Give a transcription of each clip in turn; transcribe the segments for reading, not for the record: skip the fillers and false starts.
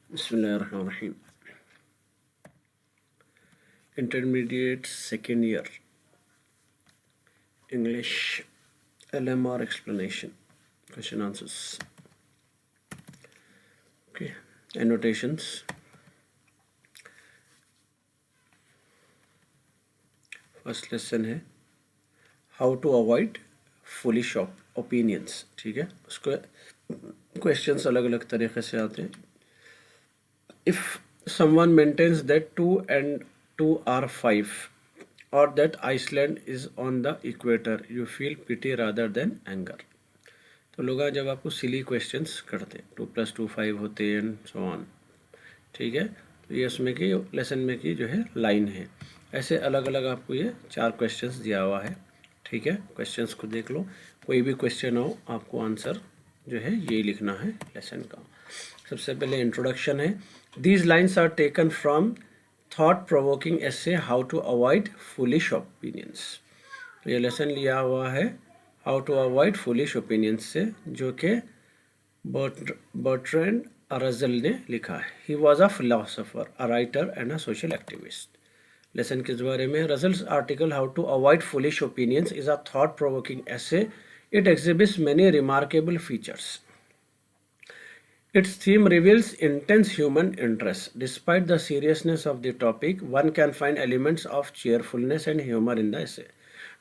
Bismillahirrahmanirrahim. Intermediate second year English LMR explanation question answers. Okay, annotations. First lesson है how to avoid foolish opinions. ठीक है, उसको questions अलग अलग तरीके से आते हैं. If someone maintains that 2 and 2 are 5 or that Iceland is on the equator, you feel pity rather than anger. तो लोग जब आपको सिली क्वेश्चंस करते हैं 2 + 2 5 होते हैं एंड सो ऑन. ठीक है, तो ये उसमें की लेसन में की जो है लाइन है. ऐसे अलग अलग आपको ये 4 क्वेश्चंस दिया हुआ है. ठीक है, क्वेश्चंस को देख लो. कोई भी क्वेश्चन हो आपको आंसर जो है ये लिखना है लेसन का. सबसे पहले इंट्रोडक्शन है. These lines are taken from thought provoking essay how to avoid foolish opinions. तो ये लेसन लिया हुआ है how to avoid foolish opinions से, जो कि बर्ट्रैंड रसेल ने लिखा है. He was a philosopher, a writer and a social activist. Lesson किस बारे में? Russell's article how to avoid foolish opinions is a thought provoking essay. It exhibits many remarkable features. Its theme reveals intense human interest. Despite the seriousness of the topic, one can find elements of cheerfulness and humor in the essay.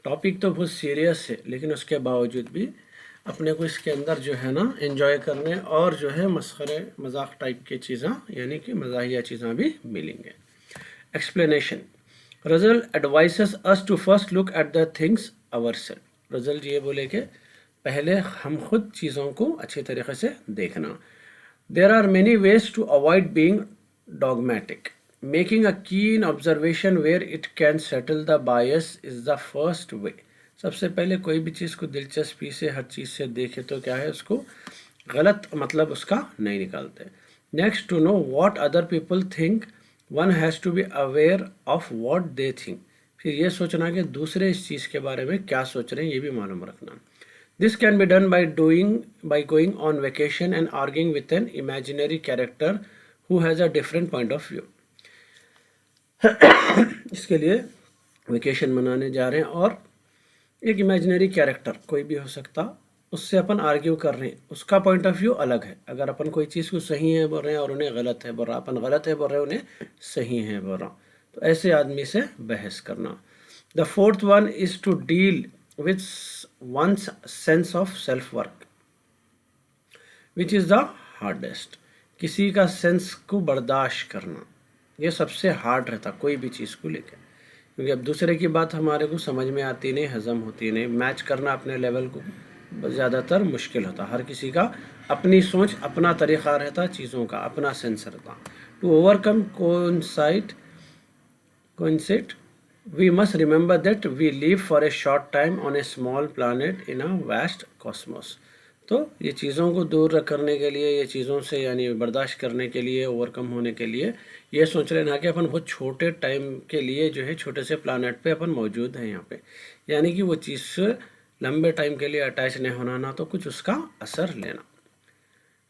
Topic तो बहुत serious है, लेकिन उसके बावजूद भी अपने को इसके अंदर जो है ना एंजॉय करने और जो है मस्खरे मजाक टाइप की चीज़ें यानी कि मजाहिया चीज़ें भी मिलेंगे. Explanation. Russell advises us to first look at the things ourselves. Russell ji ये बोले कि पहले हम खुद चीज़ों को अच्छे तरीके से देखना. There are many ways to avoid being dogmatic. Making a keen observation where it can settle the bias is the first way. सबसे पहले कोई भी चीज़ को दिलचस्पी से हर चीज़ से देखे तो क्या है, उसको गलत मतलब उसका नहीं निकालते. Next, to know what other people think, one has to be aware of what they think. फिर ये सोचना कि दूसरे इस चीज़ के बारे में क्या सोच रहे हैं, ये भी मालूम रखना. This can be done by going on vacation and arguing with an imaginary character who has a different point of view. इसके लिए वेकेशन मनाने जा रहे हैं और एक इमेजिनरी कैरेक्टर कोई भी हो सकता, उससे अपन आर्ग्यू कर रहे हैं, उसका पॉइंट ऑफ व्यू अलग है. अगर अपन कोई चीज़ को सही है बोल रहे हैं और उन्हें गलत है बोल रहा, अपन गलत है बोल रहे हैं उन्हें सही है बोल रहा, तो ऐसे आदमी से बहस करना. The fourth one is to deal with one's sense of self-worth, which is the hardest. किसी का सेंस को बर्दाश्त करना ये सबसे हार्ड रहता कोई भी चीज़ को लेकर, क्योंकि अब दूसरे की बात हमारे को समझ में आती नहीं, हजम होती नहीं. मैच करना अपने लेवल को ज़्यादातर मुश्किल होता. हर किसी का अपनी सोच, अपना तरीक़ा रहता, चीज़ों का अपना सेंस रहता. To overcome coincide, we must remember that we live for a short time on a small planet in a vast cosmos. तो ये चीज़ों को दूर करने के लिए, ये चीज़ों से यानी बर्दाश्त करने के लिए, ओवरकम होने के लिए ये सोच लेना कि अपन बहुत छोटे टाइम के लिए जो है छोटे से प्लानट पे अपन मौजूद हैं यहाँ पे, यानी कि वो चीज़ लंबे टाइम के लिए अटैच नहीं होना ना, तो कुछ उसका असर लेना.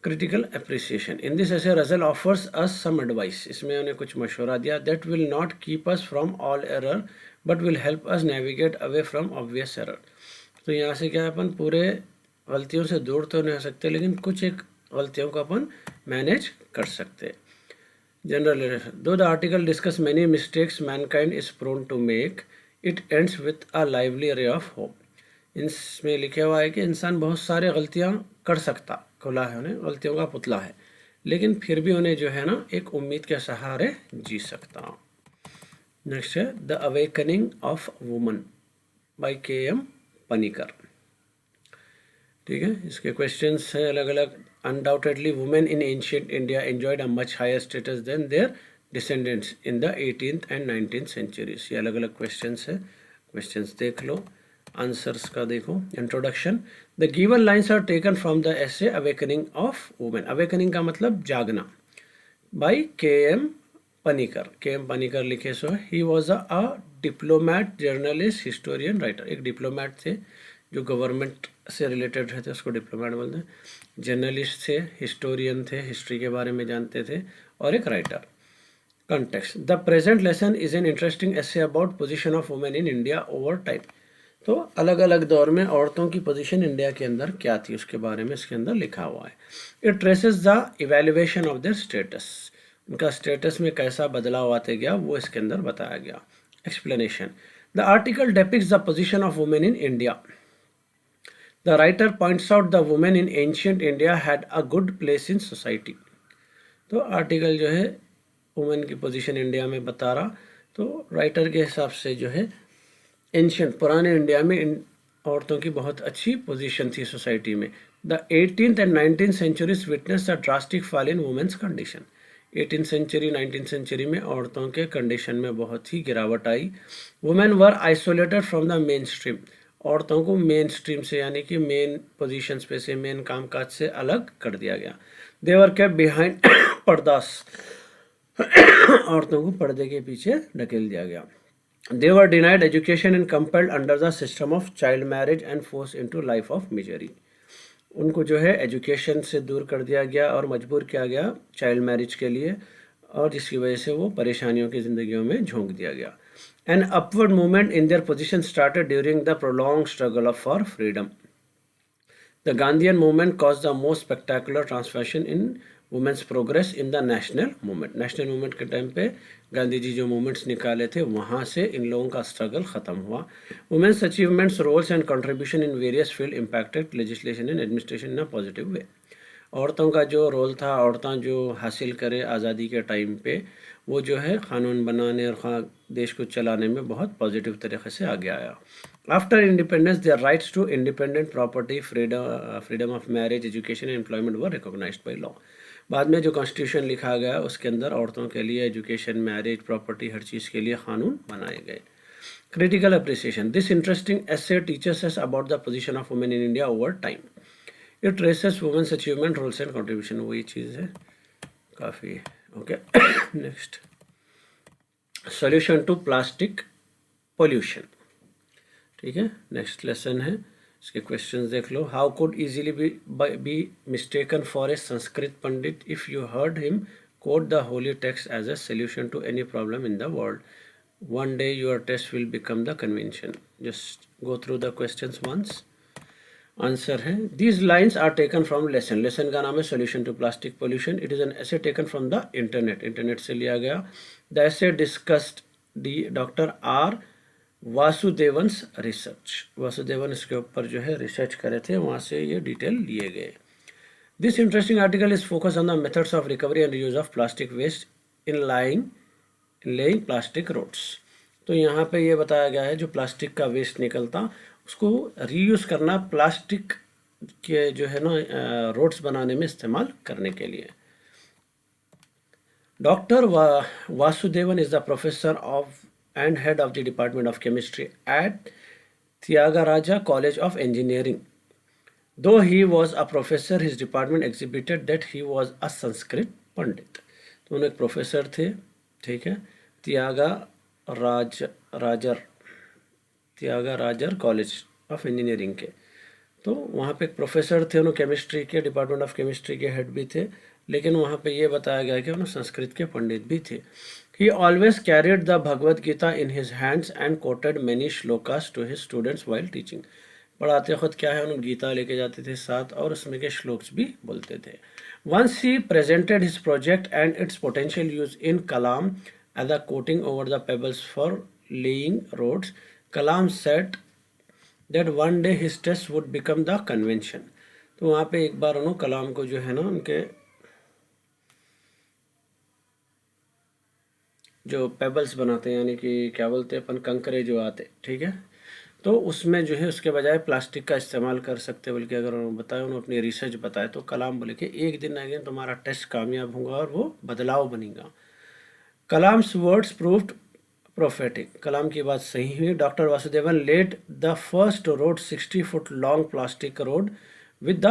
Critical appreciation. इन दिस ऐसे रजल ऑफर्स अस सम एडवाइस. इसमें उन्हें कुछ मशवरा दिया. That will not keep us from all error but will help us navigate away from obvious error. तो यहाँ से क्या है, अपन पूरे गलतियों से दूर तो नहीं हो सकते, लेकिन कुछ एक गलतियों को अपन मैनेज कर सकते. General. Though the article discuss many mistakes mankind is prone to make, it ends with a lively ray of hope. इसमें लिखा हुआ है कि इंसान बहुत सारे गलतियाँ कर सकता, खुला है, उन्हें गलतियों का पुतला है, लेकिन फिर भी उन्हें जो है ना एक उम्मीद के सहारे जी सकता. नेक्स्ट है the awakening of woman by K M. Panikkar. ठीक है, इसके क्वेश्चंस है अलग अलग. Undoubtedly women in ancient India enjoyed a much higher status than their descendants in the 18th and 19th centuries. ये अलग अलग क्वेश्चंस है, क्वेश्चंस देख लो. आंसर्स का देखो. Introduction. The given lines are taken from the essay awakening of women. Awakening का मतलब जागना, by K M. Panikkar. K M. Panikkar लिखे सो. He was a diplomat, journalist, historian, writer. एक डिप्लोमैट थे जो गवर्नमेंट से रिलेटेड रहते उसको डिप्लोमेट बोलते हैं। जर्नलिस्ट थे, हिस्टोरियन थे, हिस्ट्री के बारे में जानते थे, और एक writer. Context, the present lesson is an interesting essay about position of women in India over time. तो अलग अलग दौर में औरतों की पोजीशन इंडिया के अंदर क्या थी उसके बारे में इसके अंदर लिखा हुआ है। It traces the evaluation of their status, उनका स्टेटस में कैसा बदलाव आते गया वो इसके अंदर बताया गया। Explanation, the article depicts the position of women in India. The writer points out the women in ancient India had a good place in society. तो आर्टिकल जो है वुमेन की पोजीशन इंडिया में बता रहा, तो राइटर के हिसाब से जो है एंशियंट पुराने इंडिया में इन औरतों की बहुत अच्छी पोजीशन थी सोसाइटी में। The 18th and 19th centuries witnessed a drastic fall in women's condition। 18th century 19th century में औरतों के कंडीशन में बहुत ही गिरावट आई। Women were isolated from the main stream, औरतों को मेन स्ट्रीम से यानी कि मेन पोजीशंस पे से, मेन कामकाज से अलग कर दिया गया। देवर केप्ट बिहाइंड पर्दास, औरतों को पर्दे के पीछे ढकेल दिया गया। They were denied education and compelled under the system of child marriage and forced into life of misery। उनको जो है एजुकेशन से दूर कर दिया गया और मजबूर किया गया चाइल्ड मैरिज के लिए, और जिसकी वजह से वो परेशानियों की ज़िंदगियों में झोंक दिया गया। An upward movement in their position started during the prolonged struggle for freedom। The Gandhian movement caused the most spectacular transformation in women's progress in the national movement. National movement के टाइम पे गांधी जी जो movements निकाले थे वहाँ से इन लोगों का struggle ख़त्म हुआ। Women's achievements, roles and contribution in various field impacted legislation and administration in a positive way. औरतों का जो रोल था, औरतें जो हासिल करे आज़ादी के टाइम पे, वो जो है क़ानून बनाने और देश को चलाने में बहुत पॉजिटिव तरीके से आगे आया। After independence their rights to independent property, freedom of marriage, education and employment were recognised by law. बाद में जो कॉन्स्टिट्यूशन लिखा गया उसके अंदर औरतों के लिए एजुकेशन, मैरिज, प्रॉपर्टी, हर चीज़ के लिए कानून बनाए गए। Critical appreciation, this interesting essay teachers us about the position of women in India over time. It traces women's achievement, roles and contribution, वही चीज़ है काफ़ी। Okay, next, solution to plastic pollution. ठीक है, नेक्स्ट लेसन है, इसके questions देख लो। How could easily be mistaken for a Sanskrit pandit if you heard him coat the holy text as a solution to any problem in the world. One day your taste will become the convention. Just go through the questions once. Answer है, these lines are taken from lesson. Lesson का नाम है solution to plastic pollution. It is an essay taken from the internet, internet से लिया गया। The essay discussed doctor R Vasudevan's research. Vasudevan इसके ऊपर जो है रिसर्च करे थे, वहाँ से ये डिटेल लिए गए। This interesting article is focus on the methods of recovery and use of plastic waste in laying plastic roads. तो यहाँ पे ये बताया गया है जो प्लास्टिक का वेस्ट निकलता उसको रीयूज करना, प्लास्टिक के जो है ना रोड्स बनाने में इस्तेमाल करने के लिए। Doctor Vasudevan is the professor of and head of the Department of Chemistry at Tyagaraja College of Engineering. Though he was a professor, his department exhibited that he was a Sanskrit पंडित। तो उन्हें एक professor थे, ठीक है, Thiagarajar college of engineering के। तो वहाँ पे एक प्रोफेसर थे, उन्होंने केमिस्ट्री के डिपार्टमेंट ऑफ केमिस्ट्री के हेड भी थे, लेकिन वहाँ पे ये बताया गया कि उन्होंने संस्कृत के पंडित भी थे। He always carried the Bhagavad Gita in his hands and quoted many shlokas to his students while teaching। पढ़ाते खुद क्या है, उन्होंने गीता लेके जाते थे साथ और उसमें के श्लोक्स भी बोलते थे। Once he presented his project and its potential use in Kalam as a coating over the pebbles for laying roads, Kalam said that one day his test would become the convention। तो वहाँ पे एक बार उन्होंने कलाम को जो है ना उनके जो पेबल्स बनाते हैं, यानी कि क्या बोलते हैं अपन, कंकरे जो आते, ठीक है, तो उसमें जो है उसके बजाय प्लास्टिक का इस्तेमाल कर सकते, बल्कि अगर उन्होंने बताया, उन्होंने अपनी रिसर्च बताया, तो कलाम बोले कि एक दिन ना एक दिन तुम्हारा टेस्ट कामयाब होगा और वो बदलाव बनेगा। Kalam's words proved prophetic, Kalam की बात सही हुई। Doctor Vasudevan led the first road 60 foot long plastic road with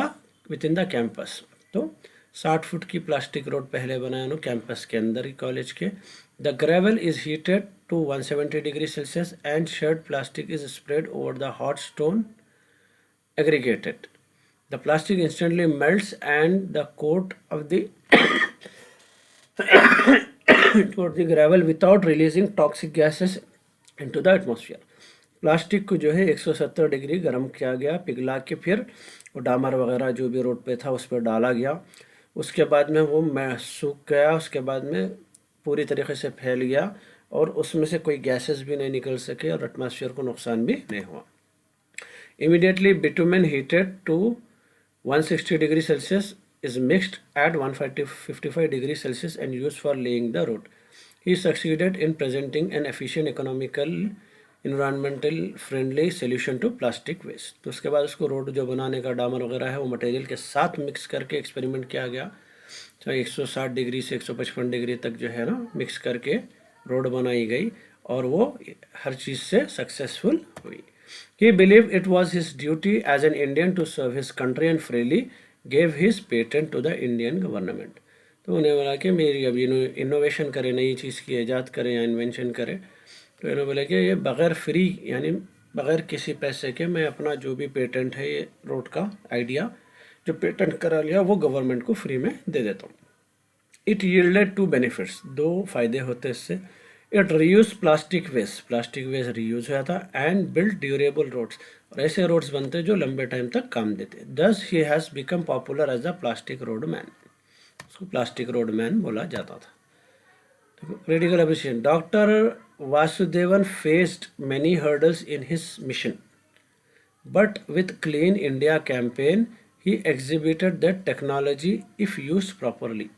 in the campus. तो 60 फुट की प्लास्टिक रोड पहले बनाया उन्होंने कैंपस के अंदर ही कॉलेज के। The gravel is heated to 170 degrees Celsius and shared plastic is spread over the hot stone aggregated. The plastic instantly melts and the coat of the toward the gravel without releasing toxic gases into the atmosphere. Plastic को जो है 170 degree गर्म किया गया, पिघला के फिर वो डामर वगैरह जो भी रोड पे था उस पर डाला गया। उसके बाद में वो सूख गया, उसके बाद में पूरी तरीके से फैल गया और उसमें से कोई गैसेस भी नहीं निकल सके और एटमॉस्फेयर को नुकसान भी नहीं हुआ। Immediately bitumen heated to 160 degrees Celsius is mixed at 155 degrees Celsius and used for laying the road. He succeeded in presenting an efficient, economical, environmental friendly solution to plastic waste. तो उसके बाद उसको road जो बनाने का डामर वगैरह है वो मटेरियल के साथ मिक्स करके एक्सपेरिमेंट किया गया। तो 160 डिग्री से 155 डिग्री तक जो है ना मिक्स करके रोड बनाई गई और वो हर चीज़ से सक्सेसफुल हुई। He believed it was his duty as an Indian to serve his country and freely gave his patent to the Indian government. तो उन्हें बोला कि मेरी अब इनोवेशन करें, नई चीज़ की ईजाद करें या इन्वेंशन करें, तो इन्होंने बोला कि ये बग़ैर फ्री यानी बग़ैर किसी पैसे के मैं अपना जो भी पेटेंट है ये रोड का आइडिया जो पेटेंट करा लिया वो गवर्नमेंट को फ्री में दे देता हूँ। इट यील्डेड टू बेनिफिट्स, दो फ़ायदे होते इससे। It reuse plastic waste reuse हुआ था एंड बिल्ड ड्यूरेबल रोड्स, और ऐसे रोड्स बनते जो लंबे टाइम तक काम देते। Thus he has become popular as the plastic road man, उसको प्लास्टिक रोड मैन बोला जाता था। Critical appreciation, doctor Vasudevan faced many hurdles in his mission but with clean India campaign he exhibited that technology if use properly.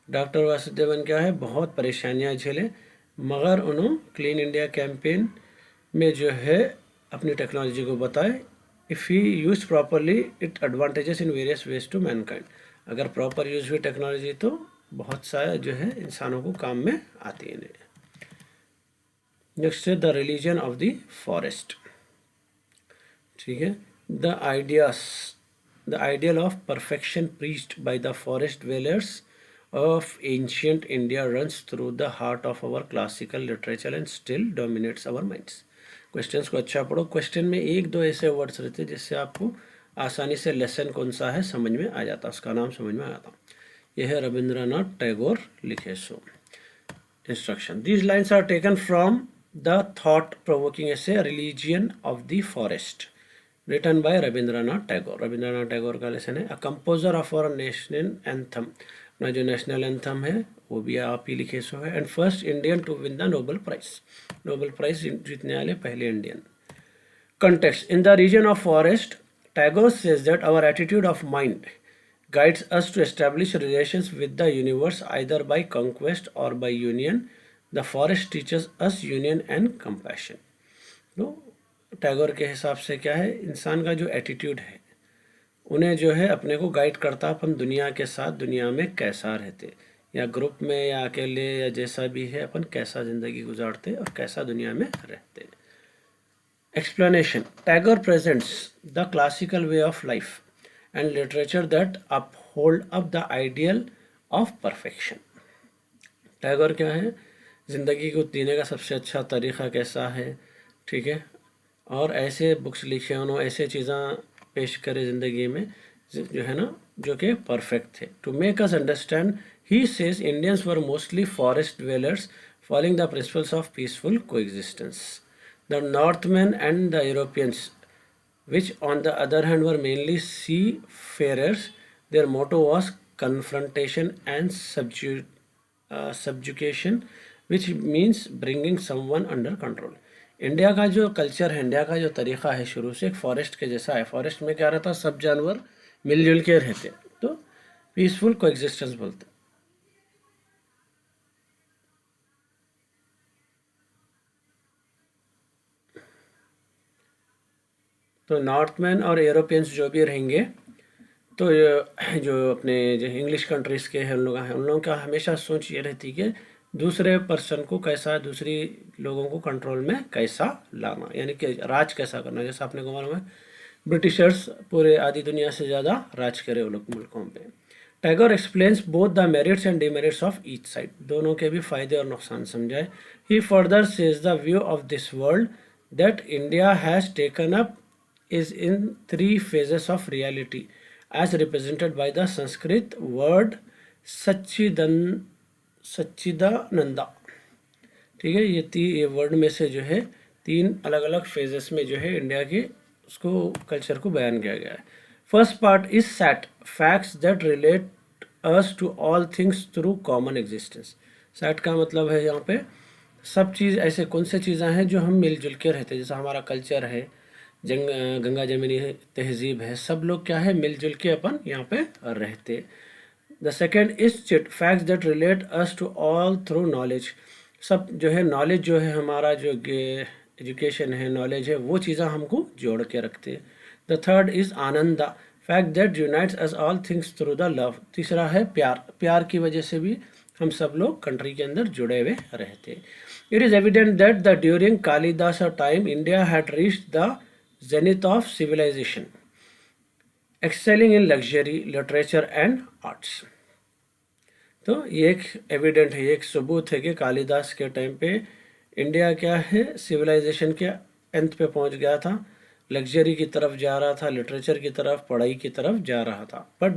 Doctor Vasudevan क्या है बहुत परेशानियां झेले मगर उन्होंने क्लीन इंडिया कैंपेन में जो है अपनी टेक्नोलॉजी को बताए। If he use properly it advantages in various ways to mankind, अगर प्रॉपर यूज हुई टेक्नोलॉजी तो बहुत सारा जो है इंसानों को काम में आती है। नेक्स्ट है the religion of the forest. ठीक है, the ideal of perfection preached by the forest dwellers of ancient India runs through the heart of our classical literature and still dominates our minds. Questions को अच्छा पढ़ो, question में एक दो ऐसे words रहते हैं जिससे आपको आसानी से लेसन कौन सा है समझ में आ जाता, उसका नाम समझ में आ जाता। यह है रविंद्रनाथ टैगोर लिखे। So instruction, these lines are taken from the thought provoking essay religion of the forest written by Rabindranath Tagore. Rabindranath Tagore का लेसन है। A composer of our national anthem, अपना जो नेशनल एंथम है वो भी आप ही लिखे सो है। And first Indian to win the Nobel prize जीतने वाले पहले Indian. Context, in the region of forest Tagore says that our attitude of mind guides us to establish relations with the universe either by conquest or by union. The forest teaches us union and compassion. तो टैगोर के हिसाब से क्या है, इंसान का जो attitude है उन्हें जो है अपने को गाइड करता अपन दुनिया के साथ दुनिया में कैसा रहते, या ग्रुप में या अकेले या जैसा भी है अपन कैसा ज़िंदगी गुजारते और कैसा दुनिया में रहते। Explanation, Tagore presents the classical way of life and literature that uphold up the ideal of perfection. Tagore क्या है, ज़िंदगी को जीने का सबसे अच्छा तरीक़ा कैसा है, ठीक है, और ऐसे बुक्स लिखे उन्होंने, ऐसे चीज़ें पेश करे ज़िंदगी में जो है ना जो कि परफेक्ट थे। To make us understand he says Indians were mostly forest dwellers following the principles of peaceful coexistence. The Northmen and the Europeans, which on the other hand were mainly seafarers, their motto was confrontation and subjugation, which means bringing someone under control. India का जो culture है, India का जो तरीक़ा है शुरू से एक फॉरेस्ट के जैसा है। फॉरेस्ट में क्या रहता, सब जानवर मिलजुल के रहते, तो पीसफुल कोएग्जिस्टेंस बोलते। तो नॉर्थमैन और यूरोपियंस जो भी रहेंगे, तो जो अपने जो इंग्लिश कंट्रीज़ के हैं उन लोगों का हमेशा सोच ये रहती कि दूसरे पर्सन को कैसा, दूसरी लोगों को कंट्रोल में कैसा लाना, यानी कि राज कैसा करना। जैसा आपने को मालूम है ब्रिटिशर्स पूरे आधी दुनिया से ज़्यादा राज करे वो लोग मुल्कों पे। Tagore explains both the merits and demerits of each side, दोनों के भी फ़ायदे और नुकसान समझाए। He further says the view of this world that India has taken up is in three phases of reality as represented by the Sanskrit word Sachchidananda. ठीक है, ये वर्ड में से जो है तीन अलग अलग फेजेस में जो है इंडिया के उसको कल्चर को बयान किया गया है। First part is sat, facts that relate us to all things through common existence. Sat का मतलब है यहाँ पे सब चीज़, ऐसे कौन से चीज़ें हैं जो हम मिलजुल के रहते हैं, जैसा हमारा कल्चर है, गंगा जमीनी तहजीब है, सब लोग क्या है मिलजुल के अपन यहाँ पे रहते। The second is chit, facts that relate us to all through knowledge. सब जो है नॉलेज जो है हमारा जो एजुकेशन है, नॉलेज है, वो चीज़ें हमको जोड़ के रखते हैं। The third is Anand, fact that unites us all things through the love. तीसरा है प्यार, प्यार की वजह से भी हम सब लोग कंट्री के अंदर जुड़े हुए रहते हैं। It is evident that the during Kalidasa time India had reached the zenith of civilisation, excelling in luxury, literature and arts. तो ये एक एविडेंट है, ये एक सबूत है कि कालिदास के टाइम पे इंडिया क्या है सिविलाइजेशन के अंत पे पहुंच गया था, लग्जरी की तरफ जा रहा था, लिटरेचर की तरफ, पढ़ाई की तरफ जा रहा था। But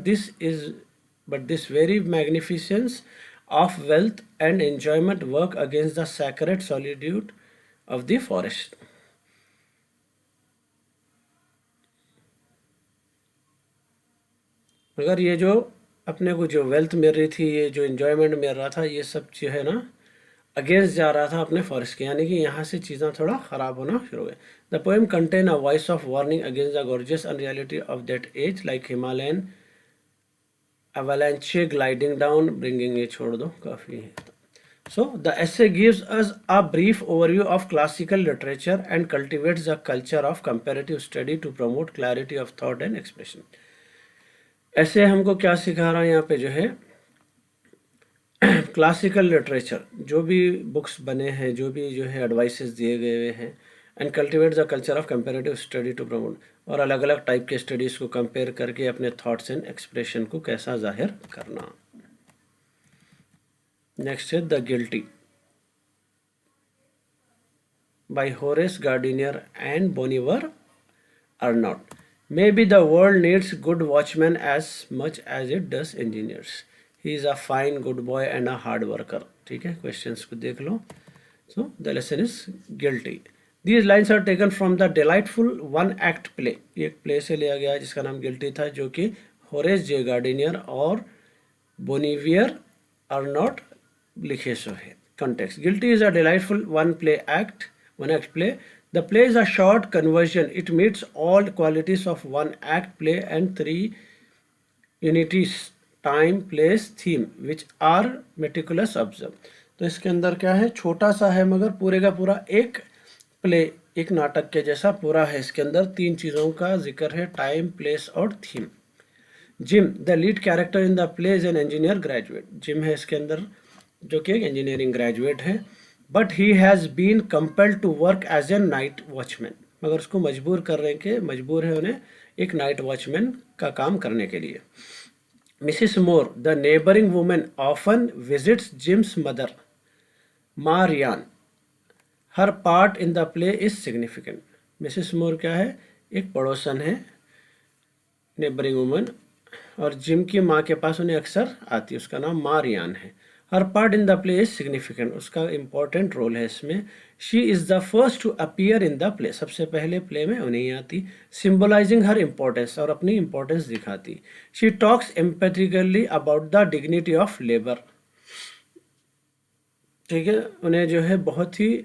this very magnificence of wealth and enjoyment work against the sacred solitude of the forest. मगर ये जो अपने को जो वेल्थ मिल रही थी, ये जो एंजॉयमेंट मिल रहा था, ये सब जो है ना अगेंस्ट जा रहा था अपने फॉरेस्ट के, यानी कि यहाँ से चीज़ें थोड़ा ख़राब होना शुरू हो गए। The poem contain a voice of warning against the gorgeous unreality of that age, like Himalayan avalanche gliding down, bringing, ये छोड़ दो काफ़ी है। So the essay gives us a brief overview of classical literature and cultivates the culture of comparative study to promote clarity of thought and expression. ऐसे हमको क्या सिखा रहा है यहाँ पे जो है क्लासिकल लिटरेचर, जो भी बुक्स बने हैं, जो भी जो है एडवाइसेस दिए गए हुए हैं, and cultivate the culture of comparative study to promote, और अलग अलग टाइप के स्टडीज़ को कंपेयर करके अपने थॉट्स एंड एक्सप्रेशन को कैसा जाहिर करना। नेक्स्ट है the guilty by Horace Gardiner and Bonivar Arnot. Maybe the world needs good watchman as much as it does engineers. He is a fine good boy and a hard worker. ठीक है, questions को देख लो। So the lesson is guilty. These lines are taken from the delightful one-act play। ये एक play से लिया गया है जिसका नाम गिल्टी था, जो कि होरेस जे गार्डिनियर और बोनिवियर अर्नॉट लिखे सो है। Context: Guilty is a delightful one-act play. The play is a short conversion. It meets all qualities of one-act play and three unities: time, place, theme, which are meticulous observed। तो इसके अंदर क्या है, छोटा सा है मगर पूरे का पूरा एक प्ले, एक नाटक के जैसा पूरा है। इसके अंदर तीन चीज़ों का जिक्र है, टाइम, प्लेस और theme. Jim, the lead character in the play is an engineer graduate. Jim है इसके अंदर जो कि एक इंजीनियरिंग ग्रेजुएट है, but he has been compelled to work as a night watchman. मगर उसको मजबूर है उन्हें एक नाइट वॉचमैन का काम करने के लिए। Mrs More, the neighbouring women, often visits Jim's mother Marianne. Her part in the play is significant. Mrs More क्या है, एक पड़ोसन है, नेबरिंग वुमन, और जिम की माँ के पास उन्हें अक्सर आती है, उसका नाम मारियान है। Her part in the play is significant, उसका इंपॉर्टेंट रोल है इसमें। She is the first to appear in the play, सबसे पहले प्ले में उन्हें ही आती। सिम्बलाइजिंग हर इम्पोर्टेंस, और अपनी इम्पोर्टेंस दिखाती। She talks empathically about the dignity of labour. ठीक है, उन्हें जो है बहुत ही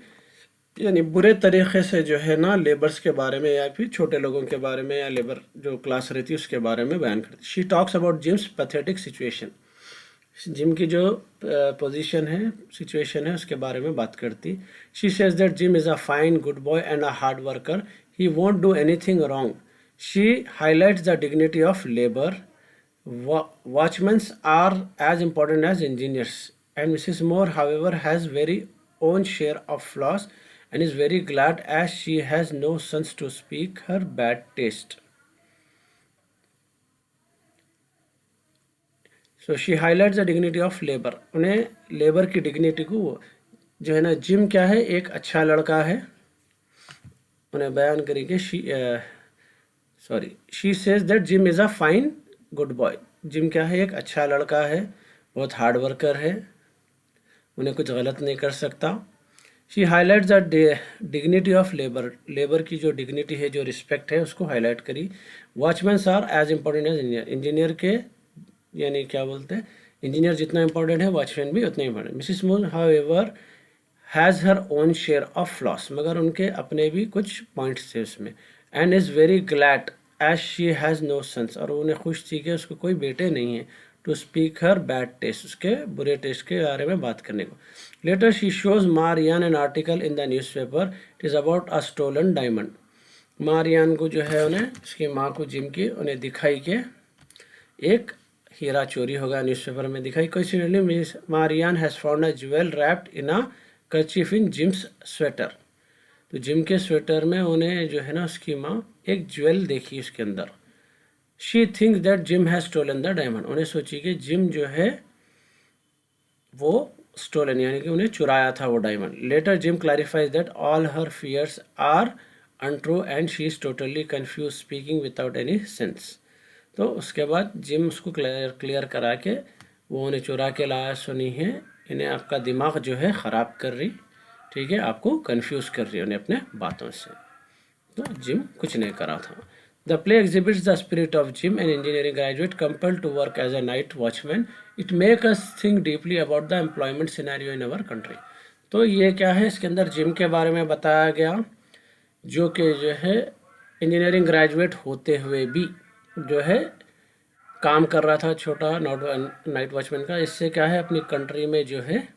यानी बुरे तरीके से जो है ना लेबर्स के बारे में या फिर छोटे लोगों के बारे में या लेबर जो क्लास रहती है उसके बारे में बयान करती। She talks about Jim's pathetic situation, Jim की जो पोजीशन है, सिचुएशन है, उसके बारे में बात करती। She says that Jim is a fine good boy and a hard worker, he won't do anything wrong. She highlights the dignity of labour, watchmen's are as important as engineers, and Mrs More however has very own share of flaws and is very glad as she has no sons to speak her bad taste. So she highlights the dignity of labor। उन्हें labour की dignity को जो है ना, gym क्या है, एक अच्छा लड़का है, उन्हें बयान करेंगे। Sorry, she says that Jim is a fine good boy. Gym क्या है, एक अच्छा लड़का है, बहुत हार्ड वर्कर है, उन्हें कुछ गलत नहीं कर सकता। She highlight the dignity of labour, labour की जो डिग्निटी है, जो रिस्पेक्ट है, उसको हाईलाइट करी। Watchman are as important as engineer, engineer के यानी क्या बोलते हैं, इंजीनियर जितना इंपॉर्टेंट है वॉचमैन भी उतना important. Mrs Moon however has her own share of flaws, मगर उनके अपने भी कुछ पॉइंट्स थे उसमें। And is very glad as she has no sons, और उन्हें खुश थी कि उसको कोई बेटे नहीं है। To speak her bad taste, उसके बुरे टेस्ट के बारे में बात करने को। Later she shows Marianne an article in the newspaper, it is about a stolen diamond. Marianne को जो है उन्हें, उसकी माँ को जिम की, उन्हें दिखाई के एक हीरा चोरी होगा, न्यूज़पेपर में दिखाई। Coincidentally Miss Marianne has found a jewel wrapped in a kerchief in Jim's sweater, तो जिम के स्वेटर में उन्हें जो है ना उसकी माँ एक ज्वेल देखी उसके अंदर। She thinks that Jim has stolen the diamond, उन्हें सोची कि जिम जो है वो स्टोलन यानी कि उन्हें चुराया था वो diamond. Later Jim clarifies that all her fears are untrue and she is totally confuse speaking without any sense. तो उसके बाद जिम उसको क्लियर करा के वो उन्हें चुरा के लाया, सुनी है, इन्हें आपका दिमाग जो है ख़राब कर रही, ठीक है, आपको कंफ्यूज कर रही है उन्हें अपने बातों से। तो जिम कुछ नहीं करा था। The play exhibits the spirit of Jim, an engineering graduate compelled to work as a night watchman. It make us think deeply about the employment scenario in our country. तो ये क्या है, इसके अंदर जिम के बारे में बताया गया, जो कि जो है इंजीनियरिंग ग्रेजुएट होते हुए भी जो है काम कर रहा था छोटा नाइट वॉचमैन का। इससे क्या है, अपनी कंट्री में जो है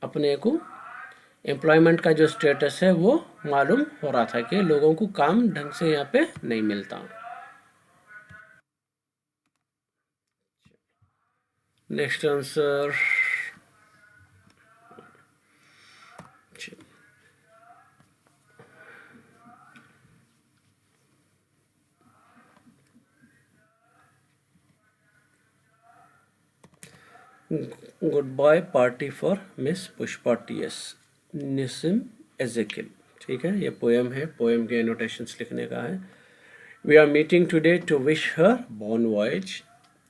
अपने को एम्प्लॉयमेंट का जो स्टेटस है वो मालूम हो रहा था कि लोगों को काम ढंग से यहाँ पे नहीं मिलता। Next answer, goodbye party for Miss Pushpa T S, Nissim Ezekiel. ठीक है, ये पोएम है, पोएम के एनोटेशंस लिखने का है। We are meeting today to wish her bon voyage,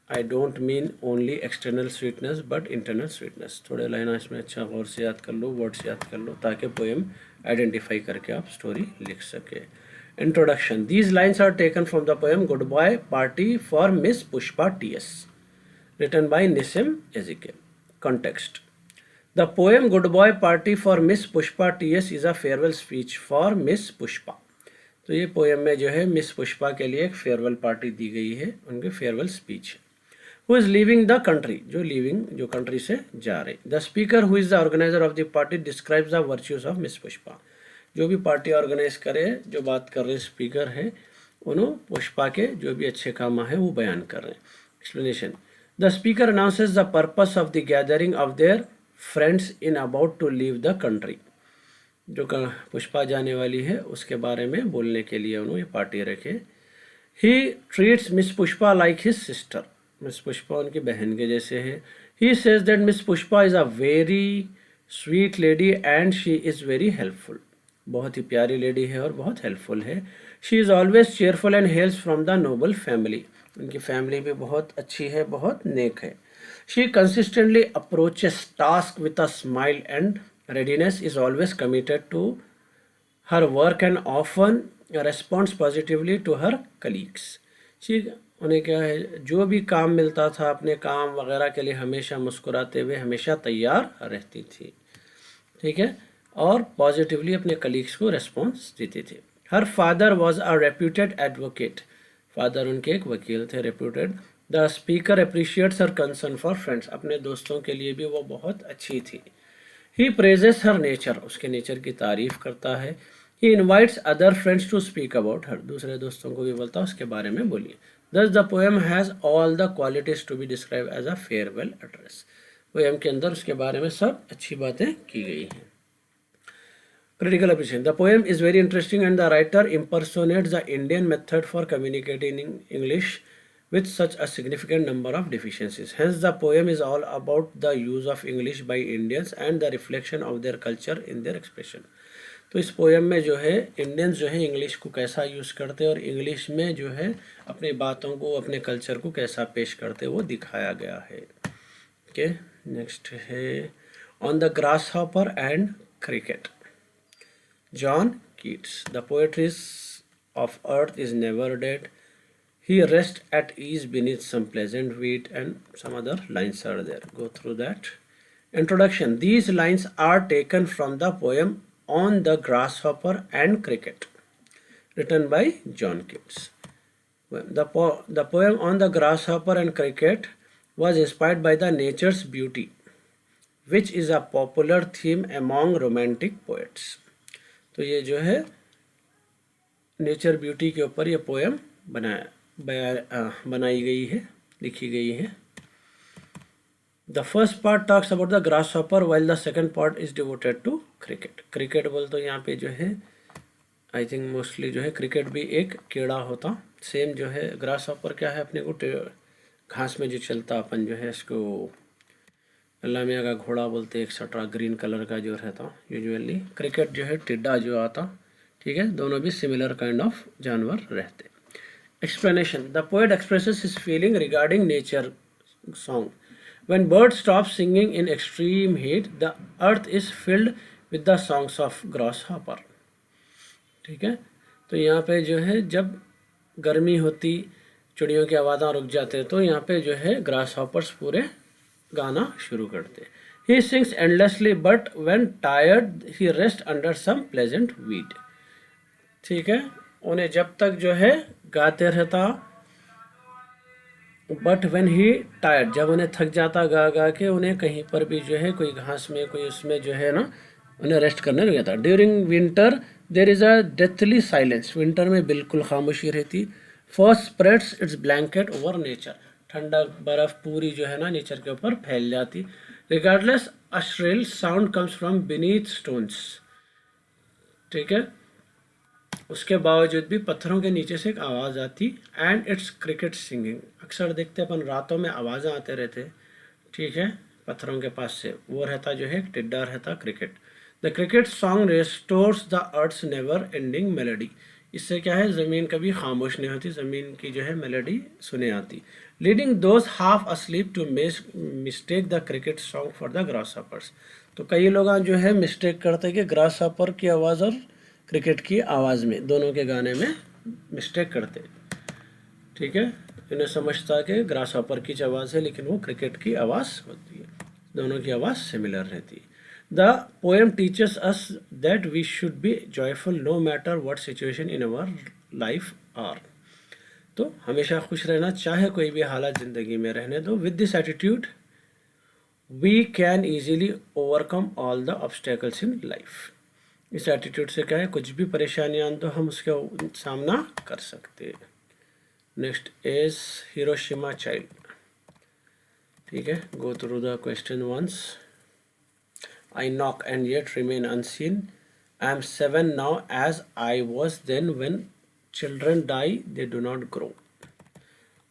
I don't mean only external sweetness but internal sweetness. थोड़े लाइन इसमें अच्छा गौर से याद कर लो, वर्ड्स याद कर लो, ताकि पोएम आइडेंटिफाई करके आप स्टोरी लिख सके। Introduction, these lines are taken from the poem goodbye party for Miss Pushpa T S, written by Nissim Ezekiel. Context: the poem Goodbye Party for Miss Pushpa TS is a farewell speech for Miss Pushpa. तो ये poem में जो है miss Pushpa के लिए एक farewell party दी गई है, उनके farewell speech. Who is leaving the country, जो कंट्री से जा रही। The speaker who is the organiser of the party describes the virtues of miss Pushpa, जो भी पार्टी ऑर्गेनाइज करे, जो बात कर रहे स्पीकर है, उन्होंने पुष्पा के जो भी अच्छे काम है वो बयान कर रहे हैं। Explanation, the speaker announces the purpose of the gathering of their friends in about to leave the country, जो पुष्पा जाने वाली है उसके बारे में बोलने के लिए उन्होंने ये पार्टी रखे। ही treats miss Pushpa like his sister, miss Pushpa उनकी बहन के जैसे है। He says that miss Pushpa is a very sweet lady and she is very helpful, बहुत ही प्यारी लेडी है और बहुत हेल्पफुल है। She is always cheerful and हेल्स from the Nobel family, उनकी फैमिली भी बहुत अच्छी है, बहुत नेक है। She consistently approaches task with a smile and readiness, is always committed to her work and often responds positively to her colleagues. She उन्हें क्या है, जो भी काम मिलता था अपने काम वगैरह के लिए हमेशा मुस्कुराते हुए हमेशा तैयार रहती थी, ठीक है, और पॉजिटिवली अपने कलीग्स को रेस्पॉन्स देती थी। Her father was a reputed advocate, father उनके एक वकील थे, reputed. The speaker appreciates her concern for friends, अपने दोस्तों के लिए भी वो बहुत अच्छी थी। ही प्रेजेस हर नेचर, उसके नेचर की तारीफ करता है। He invites other friends to speak about her, दूसरे दोस्तों को भी बोलता है उसके बारे में बोलिए। Thus the poem has all the qualities to be describe as a farewell address, poem के अंदर उसके बारे में सब अच्छी बातें की गई हैं। Critical appreciation, the poem is very interesting and the writer impersonates the Indian method for communicating in English with such a significant number of deficiencies. Hence, the poem is all about the use of English by Indians and the reflection of their culture in their expression. तो इस poem में जो है Indians जो है English को कैसा use करते और इंग्लिश में जो है अपनी बातों को, अपने कल्चर को कैसा पेश करते वो दिखाया गया है। ओके, नेक्स्ट है on the grass hopper and cricket. John Keats, the poetries of earth is never dead. He rests at ease beneath some pleasant wheat, and some other lines are there. Go through that. Introduction. These lines are taken from the poem On the Grasshopper and Cricket, written by John Keats. The poem On the Grasshopper and Cricket was inspired by the nature's beauty, which is a popular theme among romantic poets. तो ये जो है nature beauty के ऊपर ये poem बनाई गई है, लिखी गई है। The first part talks about the grasshopper while the second part is devoted to cricket. Cricket बोल तो यहाँ पे जो है आई थिंक मोस्टली जो है क्रिकेट भी एक कीड़ा होता, सेम जो है ग्रास हॉपर क्या है अपने को घास में जो चलता अपन जो है इसको अल्लाह मियाँ का घोड़ा बोलते, एक्सेट्रा ग्रीन कलर का जो रहता यूजुअली। क्रिकेट जो है टिड्डा जो आता, ठीक है, दोनों भी सिमिलर काइंड ऑफ जानवर रहते। Explanation. The poet expresses his feeling regarding nature song. When bird stop singing in extreme heat the earth is filled with the songs of grass hopper. ठीक है, तो यहाँ पे जो है जब गर्मी होती, चिड़ियों की आवाज़ें रुक जाते, तो यहाँ पे जो है ग्रास हॉपर्स पूरे गाना शुरू करते। He sings endlessly but when tired he rest under some pleasant weed. ठीक है, उन्हें जब तक जो है गाते रहता, बट व्हेन ही टायर्ड, जब उन्हें थक जाता गा गा के, उन्हें कहीं पर भी जो है कोई घास में कोई उसमें जो है ना उन्हें रेस्ट करने लग जाता। During winter there is a deathly silence. Winter में बिल्कुल खामोशी रहती। Frost spreads its blanket over nature. ठंडा बर्फ पूरी जो है ना नेचर के ऊपर फैल जाती। Regardless a shrill sound comes from beneath stones. ठीक है, उसके बावजूद भी पत्थरों के नीचे से एक आवाज़ आती। And it's cricket singing. अक्सर देखते अपन रातों में आवाज़ें आते रहते, ठीक है, पत्थरों के पास से, वो रहता जो है एक टिड्डा रहता cricket. The cricket song restores the earth's never ending melody. इससे क्या है, ज़मीन कभी खामोश नहीं होती, ज़मीन की जो है मेलोडी सुने आती। Leading those half asleep to mistake the cricket song for the grasshoppers. तो कई लोग जो है मिस्टेक करते कि ग्रास हॉपर की आवाज़ और क्रिकेट की आवाज़ में, दोनों के गाने में मिस्टेक करते। ठीक है, इन्हें समझता कि ग्रास हॉपर की आवाज़ है लेकिन वो क्रिकेट की आवाज़ होती है, दोनों की आवाज़ सिमिलर रहती है। The poem teaches us that we should be joyful no matter what situation in our life are. तो हमेशा खुश रहना, चाहे कोई भी हालात ज़िंदगी में रहने दो। With this attitude we can easily overcome all the obstacles in life. इस एटीट्यूड से क्या है, कुछ भी परेशानियां आन तो हम उसका सामना कर सकते हैं। Next is Hiroshima child. ठीक है, go through the question once. I knock and yet remain unseen. I am 7 now as I was then when children die they do not grow.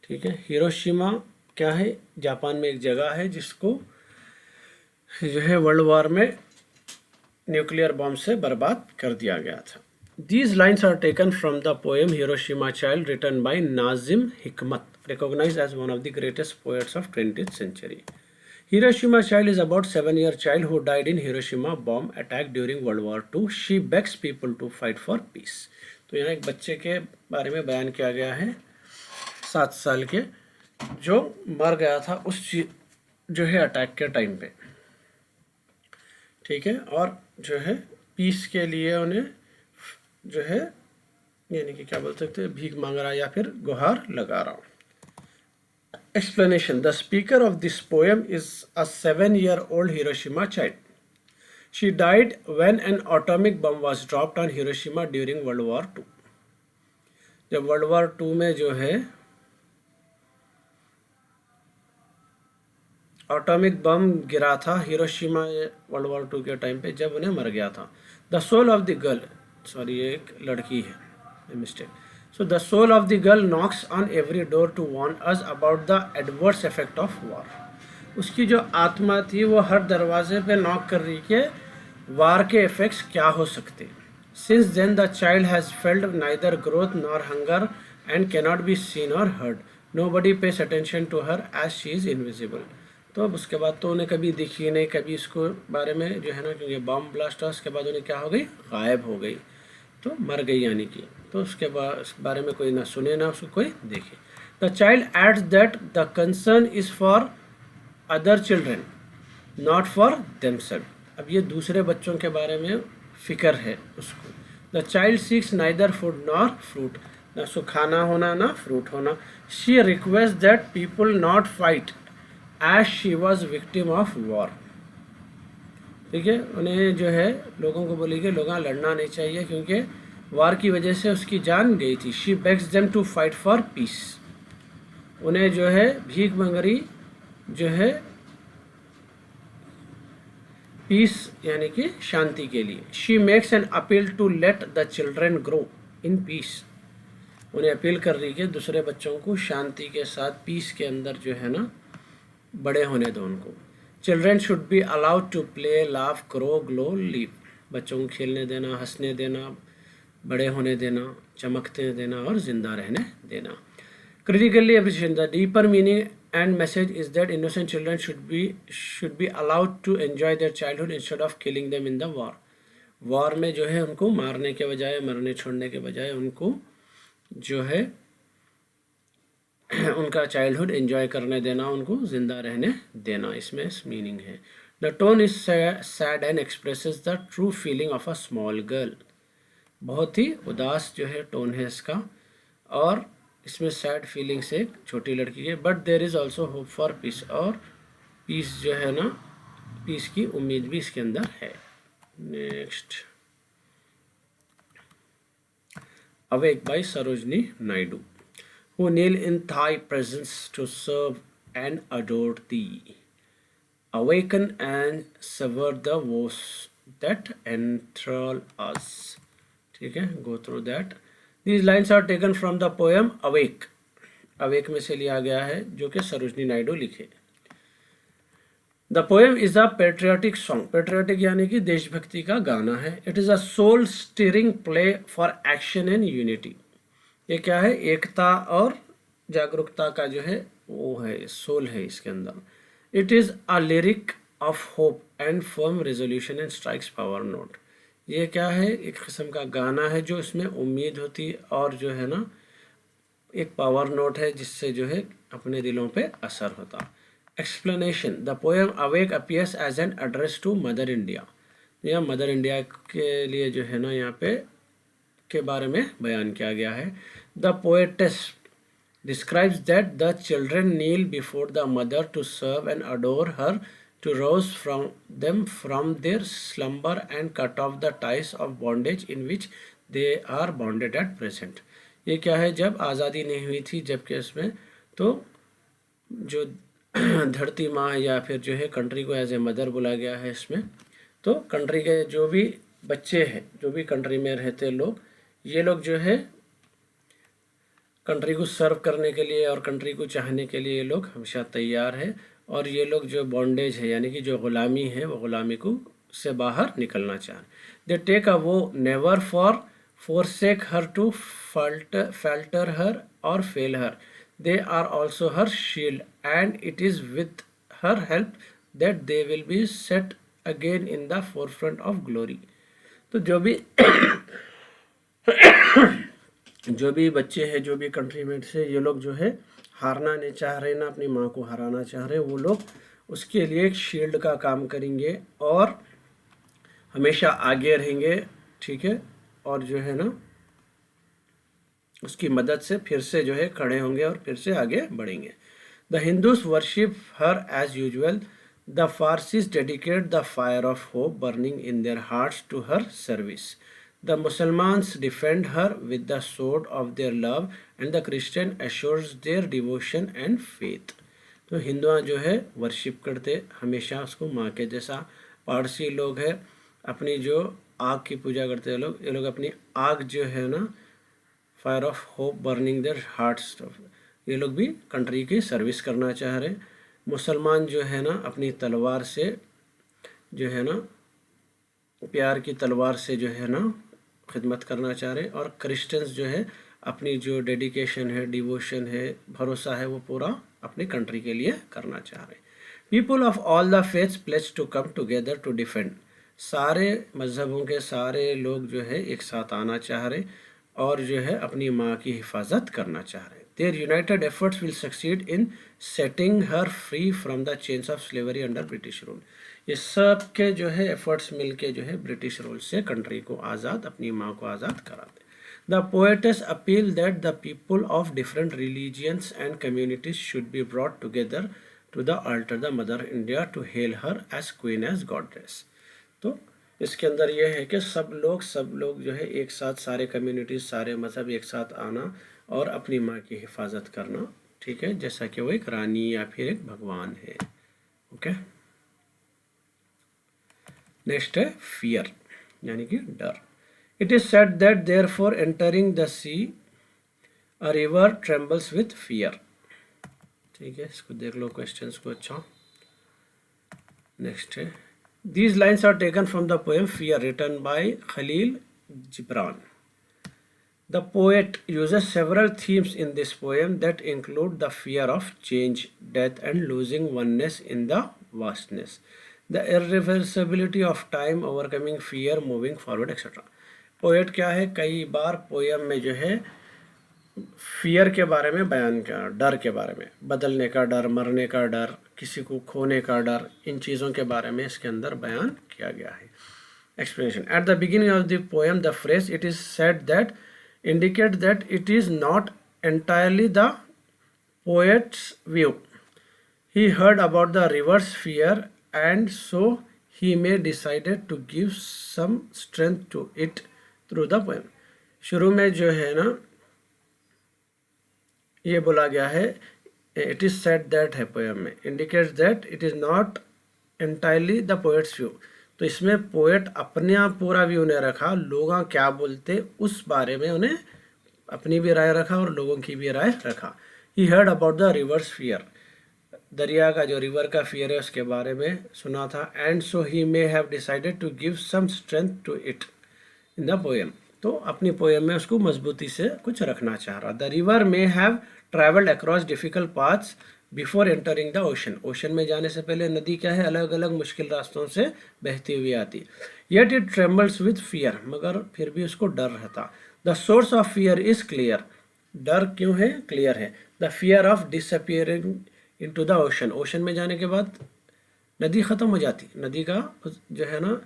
ठीक है, हिरोशिमा क्या है, जापान में एक जगह है जिसको जो है वर्ल्ड वॉर में न्यूक्लियर बॉम्ब से बर्बाद कर दिया गया था। These lines are taken from the poem Hiroshima Child written by Nazim Hikmat, recognized as one of the greatest poets of 20th century. Hiroshima Child is about 7-year child who died in Hiroshima bomb attack during World War II. She begs people to fight for peace. तो यहाँ एक बच्चे के बारे में बयान किया गया है, 7 साल के, जो मर गया था उस जो है अटैक के टाइम पे। ठीक है, और जो है पीस के लिए उन्हें जो है यानी कि क्या बोल सकते हैं, भीख मांग रहा या फिर गुहार लगा रहा हूँ। Explanation. The speaker of this poem is a 7-year-old Hiroshima child. She died when an atomic bomb was dropped on Hiroshima during world war 2। जब वर्ल्ड वॉर 2 में जो है एटॉमिक बम गिरा था हिरोशिमा वर्ल्ड वॉर 2 के time पे, जब उन्हें मर गया था। The soul of the girl, sorry ये एक लड़की है, mistake. So the soul of the girl knocks on every door to warn us about the adverse effect of war. उसकी जो आत्मा थी वो हर दरवाजे पे नॉक कर रही कि वार के इफेक्ट्स क्या हो सकते हैं। Since then the child has felt neither growth nor hunger and cannot be seen or heard. Nobody pays attention to her as she is invisible. तो अब उसके बाद तो उन्हें कभी दिखी नहीं, कभी इसको बारे में जो है ना, क्योंकि बॉम्ब ब्लास्ट हुआ उसके बाद उन्हें क्या हो गई, गायब हो गई, तो मर गई यानी कि। तो उसके बाद उस बारे में कोई ना सुने ना उसको कोई देखे। The child adds that the concern is for other children not for themself. अब ये दूसरे बच्चों के बारे में फ़िक्र है उसको। The child seeks neither food nor fruit, ना उसको खाना होना ना फ्रूट होना। She request that people not fight as she was victim of war. ठीक है, उन्हें जो है लोगों को बोली कि लोगों लड़ना नहीं चाहिए क्योंकि वार की वजह से उसकी जान गई थी। She begs them to fight for peace, उन्हें जो है भीख मंगरी जो है पीस यानी कि शांति के लिए। She makes an appeal to let the children grow in peace, उन्हें अपील कर रही है दूसरे बच्चों को शांति के साथ पीस के अंदर जो है ना बड़े होने दो उनको। Children should be allowed to play laugh grow glow live, बच्चों को खेलने देना, हंसने देना, बड़े होने देना, चमकते देना और ज़िंदा रहने देना। Critically appreciation, the deeper meaning and message is that innocent children should be allowed to enjoy their childhood instead of killing them in the war. War में जो है उनको मारने के बजाय, मरने छोड़ने के बजाय उनको जो है उनका चाइल्डहुड एंजॉय करने देना, उनको ज़िंदा रहने देना, इसमें मीनिंग है। The tone is sad and expresses the true feeling of a small girl, बहुत ही उदास जो है टोन है इसका, और इसमें सैड फीलिंग से एक छोटी लड़की है। But there is also hope for piece, और पीस जो है ना, पीस की उम्मीद भी इसके अंदर है। Next, awake by Sarojini Naidu, who kneel in thy presence to serve and adore thee. Awaken and sever the woes that enthrall us. ठीक है, go through that. These lines are taken from the poem Awake. Awake में से लिया गया है जो कि सरोजनी नायडू लिखे। The poem is a patriotic song. Patriotic यानी कि देशभक्ति का गाना है। It is a soul stirring play for action and unity. ये क्या है, एकता और जागरूकता का जो है वो है, सोल है इसके अंदर। It is a lyric of hope and firm resolution and strikes power note. ये क्या है, एक किस्म का गाना है जो इसमें उम्मीद होती और जो है ना एक पावर नोट है जिससे जो है अपने दिलों पे असर होता। Explanation, the poem awake appears as an address to mother India. यह मदर इंडिया के लिए जो है ना यहाँ पे के बारे में बयान किया गया है। The poetess describes that the children kneel before the mother to serve and adore her, to rouse them from their slumber and cut off the ties of bondage in which they are bonded at present. ये क्या है, जब आज़ादी नहीं हुई थी, जबकि इसमें तो जो धरती माँ या फिर जो है कंट्री को एज ए मदर बुलाया गया है इसमें, तो कंट्री के जो भी बच्चे हैं, जो भी कंट्री में रहते लोग, ये लोग जो है कंट्री को सर्व करने के लिए और कंट्री को चाहने के लिए ये लोग हमेशा तैयार है, और ये लोग जो बॉन्डेज है यानी कि जो ग़ुलामी है वो ग़ुलामी को से बाहर निकलना चाहें। दे टेक अ वो never for forsake her to falter her or fail her. They are also her shield, and it is with her help that they will be set again in the forefront of glory. तो जो भी बच्चे हैं, जो भी country में से ये लोग जो है हारना नहीं चाह रहे ना, अपनी माँ को हराना चाह रहे, वो लोग उसके लिए एक शील्ड का काम करेंगे और हमेशा आगे रहेंगे। ठीक है, और जो है ना उसकी मदद से फिर से जो है खड़े होंगे और फिर से आगे बढ़ेंगे। The Hindus worship her as usual, the Parsis dedicate the fire of hope burning in their hearts to her service, the Musalmans defend her with the sword of their love, and the Christian assures their devotion and faith. तो हिंदुआ जो है worship करते हमेशा उसको माँ के जैसा। पारसी लोग है अपनी जो आग की पूजा करते हैं लोग, ये लोग अपनी आग जो है ना, fire of hope burning there hearts, ये लोग भी कंट्री की सर्विस करना चाह रहे। मुसलमान जो है ना अपनी तलवार से जो है ना, प्यार की तलवार से जो है ना खिदमत करना चाह रहे, और क्रिश्चियंस जो है अपनी जो डेडिकेशन है, डिवोशन है, भरोसा है, वो पूरा अपनी कंट्री के लिए करना चाह रहे। People of all the faiths pledge to come together to defend, सारे मजहबों के सारे लोग जो है एक साथ आना चाह रहे और जो है अपनी माँ की हिफाजत करना चाह रहे। Their united efforts will succeed in setting her free from the chains of slavery under British rule. ये सब के जो है एफर्ट्स मिलके जो है ब्रिटिश रूल से कंट्री को आज़ाद, अपनी माँ को आज़ाद कराते। The poet's appeal that the people of different religions and communities should be brought together to the altar the mother India to hail her as queen as goddess. तो इसके अंदर यह है कि सब लोग जो है एक साथ, सारे कम्युनिटीज, सारे मज़हब एक साथ आना और अपनी माँ की हिफाजत करना, ठीक है, जैसा कि वो एक रानी या फिर एक भगवान है। ओके, नेक्स्ट है फियर, यानी कि डर। It is said that therefore entering the sea a river trembles with fear. ठीक है, इसको देख लो क्वेश्चंस को। अच्छा, नेक्स्ट है, these lines are taken from the poem Fear written by Khalil Gibran. The poet uses several themes in this poem that include the fear of change, death and losing oneness in the vastness, the irreversibility of time, overcoming fear, moving forward, etc. Poet क्या है, कई बार poem में जो है fear के बारे में बयान किया, डर के बारे में, बदलने का डर, मरने का डर, किसी को खोने का डर, इन चीज़ों के बारे में इसके अंदर बयान किया गया है। Explanation, at the beginning of the poem the phrase it is said that indicate that it is not entirely the poet's view. He heard about the river's fear and so he may decided to give some strength to it through the poem. शुरू में जो है ना ये बोला गया है, it is said that है पोएम में, indicates that it is not entirely the poet's view. तो इसमें पोएट अपने आप पूरा व्यू नहीं रखा, लोग क्या बोलते उस बारे में उन्हें अपनी भी राय रखा और लोगों की भी राय रखा। ही heard about the river's fear, दरिया का जो रिवर का फियर है उसके बारे में सुना था। And so he may have decided to give some strength to it in the poem, तो अपनी पोएम में उसको मजबूती से कुछ रखना चाह रहा। The river may have travelled across difficult paths before entering the ocean, ocean में जाने से पहले नदी क्या है, अलग अलग मुश्किल रास्तों से बहती हुई आती। Yet it trembles with fear, मगर फिर भी उसको डर रहता। The source of fear is clear, डर क्यों है, क्लियर है। The fear of disappearing into the ocean, ocean में जाने के बाद नदी ख़त्म हो जाती, नदी का जो है ना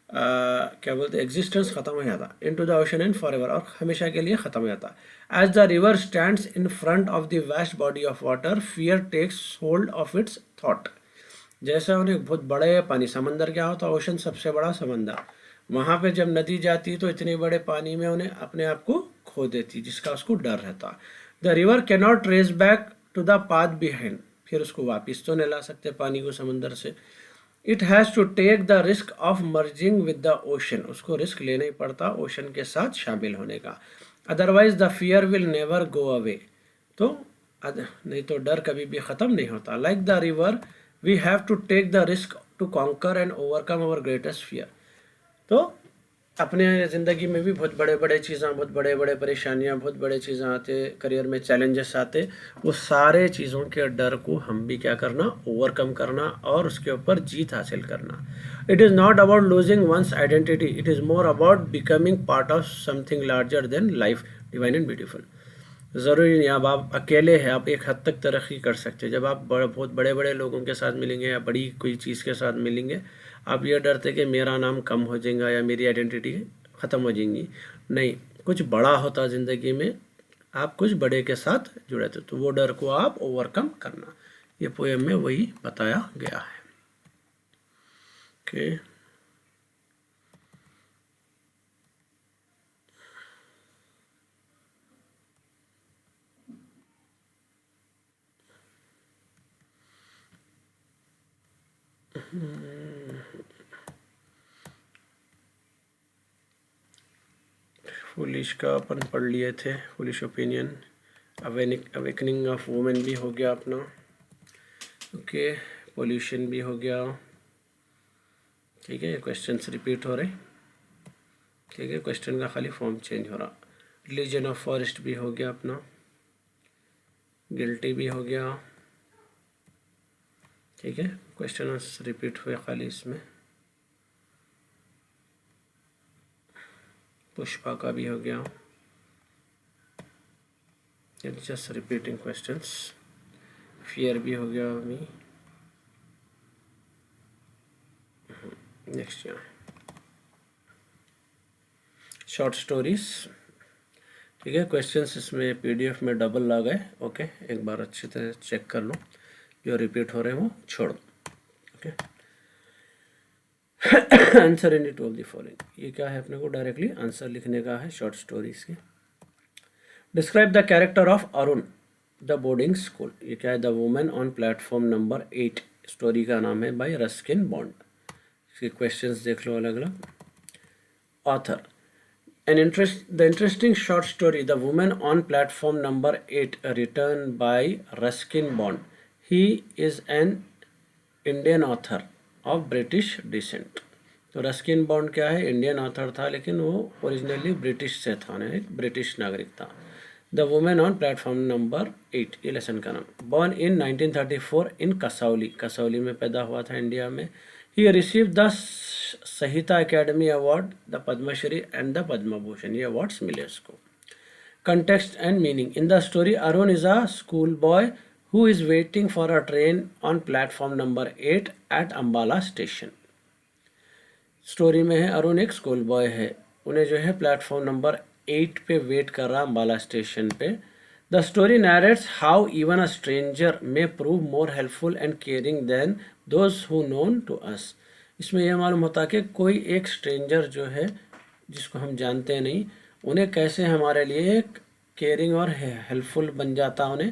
क्या बोलते एग्जिस्टेंस ख़त्म हो जाता, into the ocean and forever, और हमेशा के लिए ख़त्म हो जाता। As the river stands in front of the vast body of water, fear takes hold of its thought. जैसे उन्हें बहुत बड़े पानी, समंदर क्या होता, ओशन सबसे बड़ा समंदर, वहाँ पे जब नदी जाती तो इतने बड़े पानी में उन्हें अपने आप को खो देती, जिसका उसको डर रहता। The river cannot trace back to the path behind, फिर उसको वापस तो नहीं ला सकते पानी को समंदर से। It has to take the risk of merging with the ocean, उसको रिस्क लेना ही पड़ता ओशन के साथ शामिल होने का। Otherwise the fear will never go away, तो नहीं तो डर कभी भी ख़त्म नहीं होता। Like the river we have to take the risk to conquer and overcome our greatest fear. तो अपने ज़िंदगी में भी बहुत बड़े बड़े चीज़ें, बहुत बड़े बड़े परेशानियाँ, बहुत बड़े चीज़ें आते, करियर में चैलेंजेस आते, वो सारे चीज़ों के डर को हम भी क्या करना, ओवरकम करना और उसके ऊपर जीत हासिल करना। It is not about losing one's identity, it is more about becoming part of something larger than life, divine and beautiful. ज़रूरी नहीं अब आप अकेले हैं, आप एक हद तक तरक्की कर सकते हैं। जब आप बहुत बड़े बड़े लोगों के साथ मिलेंगे या बड़ी कोई चीज़ के साथ मिलेंगे, आप ये डरते कि मेरा नाम कम हो जाएगा या मेरी आइडेंटिटी ख़त्म हो जाएंगी, नहीं, कुछ बड़ा होता ज़िंदगी में, आप कुछ बड़े के साथ जुड़े थे, तो वो डर को आप ओवरकम करना, ये पोएम में वही बताया गया है। ओके, फुलिश का अपन पढ़ लिए थे, foolish opinion. Awakening of women भी हो गया अपना। ओके, पोल्यूशन भी हो गया। ठीक है, क्वेश्चंस रिपीट हो रहे। ठीक है, क्वेश्चन का खाली फॉर्म चेंज हो रहा। रिलीजन ऑफ फॉरेस्ट भी हो गया अपना, गिल्टी भी हो गया। ठीक है, क्वेश्चन रिपीट हुए खाली इसमें। पुष्पा का भी हो गया, जस्ट रिपीटिंग क्वेश्चंस। फियर भी हो गया अभी। नेक्स्ट यहाँ शॉर्ट स्टोरीज। ठीक है, क्वेश्चंस इसमें पीडीएफ में डबल आ गए। ओके, एक बार अच्छी तरह चेक कर लो, जो रिपीट हो रहे हैं वो छोड़ दो। Okay, answer in it all the following. ये क्या है, अपने को डायरेक्टली आंसर लिखने का है शॉर्ट स्टोरीज के। Describe the character of Arun the boarding school. ये क्या है, the women on platform number 8। Story का नाम है बाय रस्किन बॉन्ड। इसके क्वेश्चंस देख लो अलग अलग। Author, the interesting short story, The Woman on Platform Number 8, written by Ruskin Bond. He is an Indian author of British descent. तो Ruskin bond क्या है, इंडियन ऑथर था, लेकिन वो ओरिजिनली ब्रिटिश से था, एक ब्रिटिश नागरिक था। The women on platform number 8, ये लेसन का नाम। Born in 1934 in Kasauli, Kasauli में पैदा हुआ था इंडिया में। He receive the Sahita Academy Award, the Padma Shri and the Padma Bhushan. ये अवार्ड्स मिले उसको। Context and meaning. In the story, Arun is a schoolboy who is waiting for a train on platform number 8 at Ambala station. Story में है अरुण एक school boy है, उन्हें जो है प्लेटफॉर्म नंबर 8 पे वेट कर रहा अम्बाला स्टेशन पे। The story narrates how even a stranger may prove more helpful and caring than those who known to us. इसमें यह मालूम होता है कि कोई एक स्ट्रेंजर जो है, जिसको हम जानते नहीं, उन्हें कैसे हमारे लिए केयरिंग और हेल्पफुल बन जाता उन्हें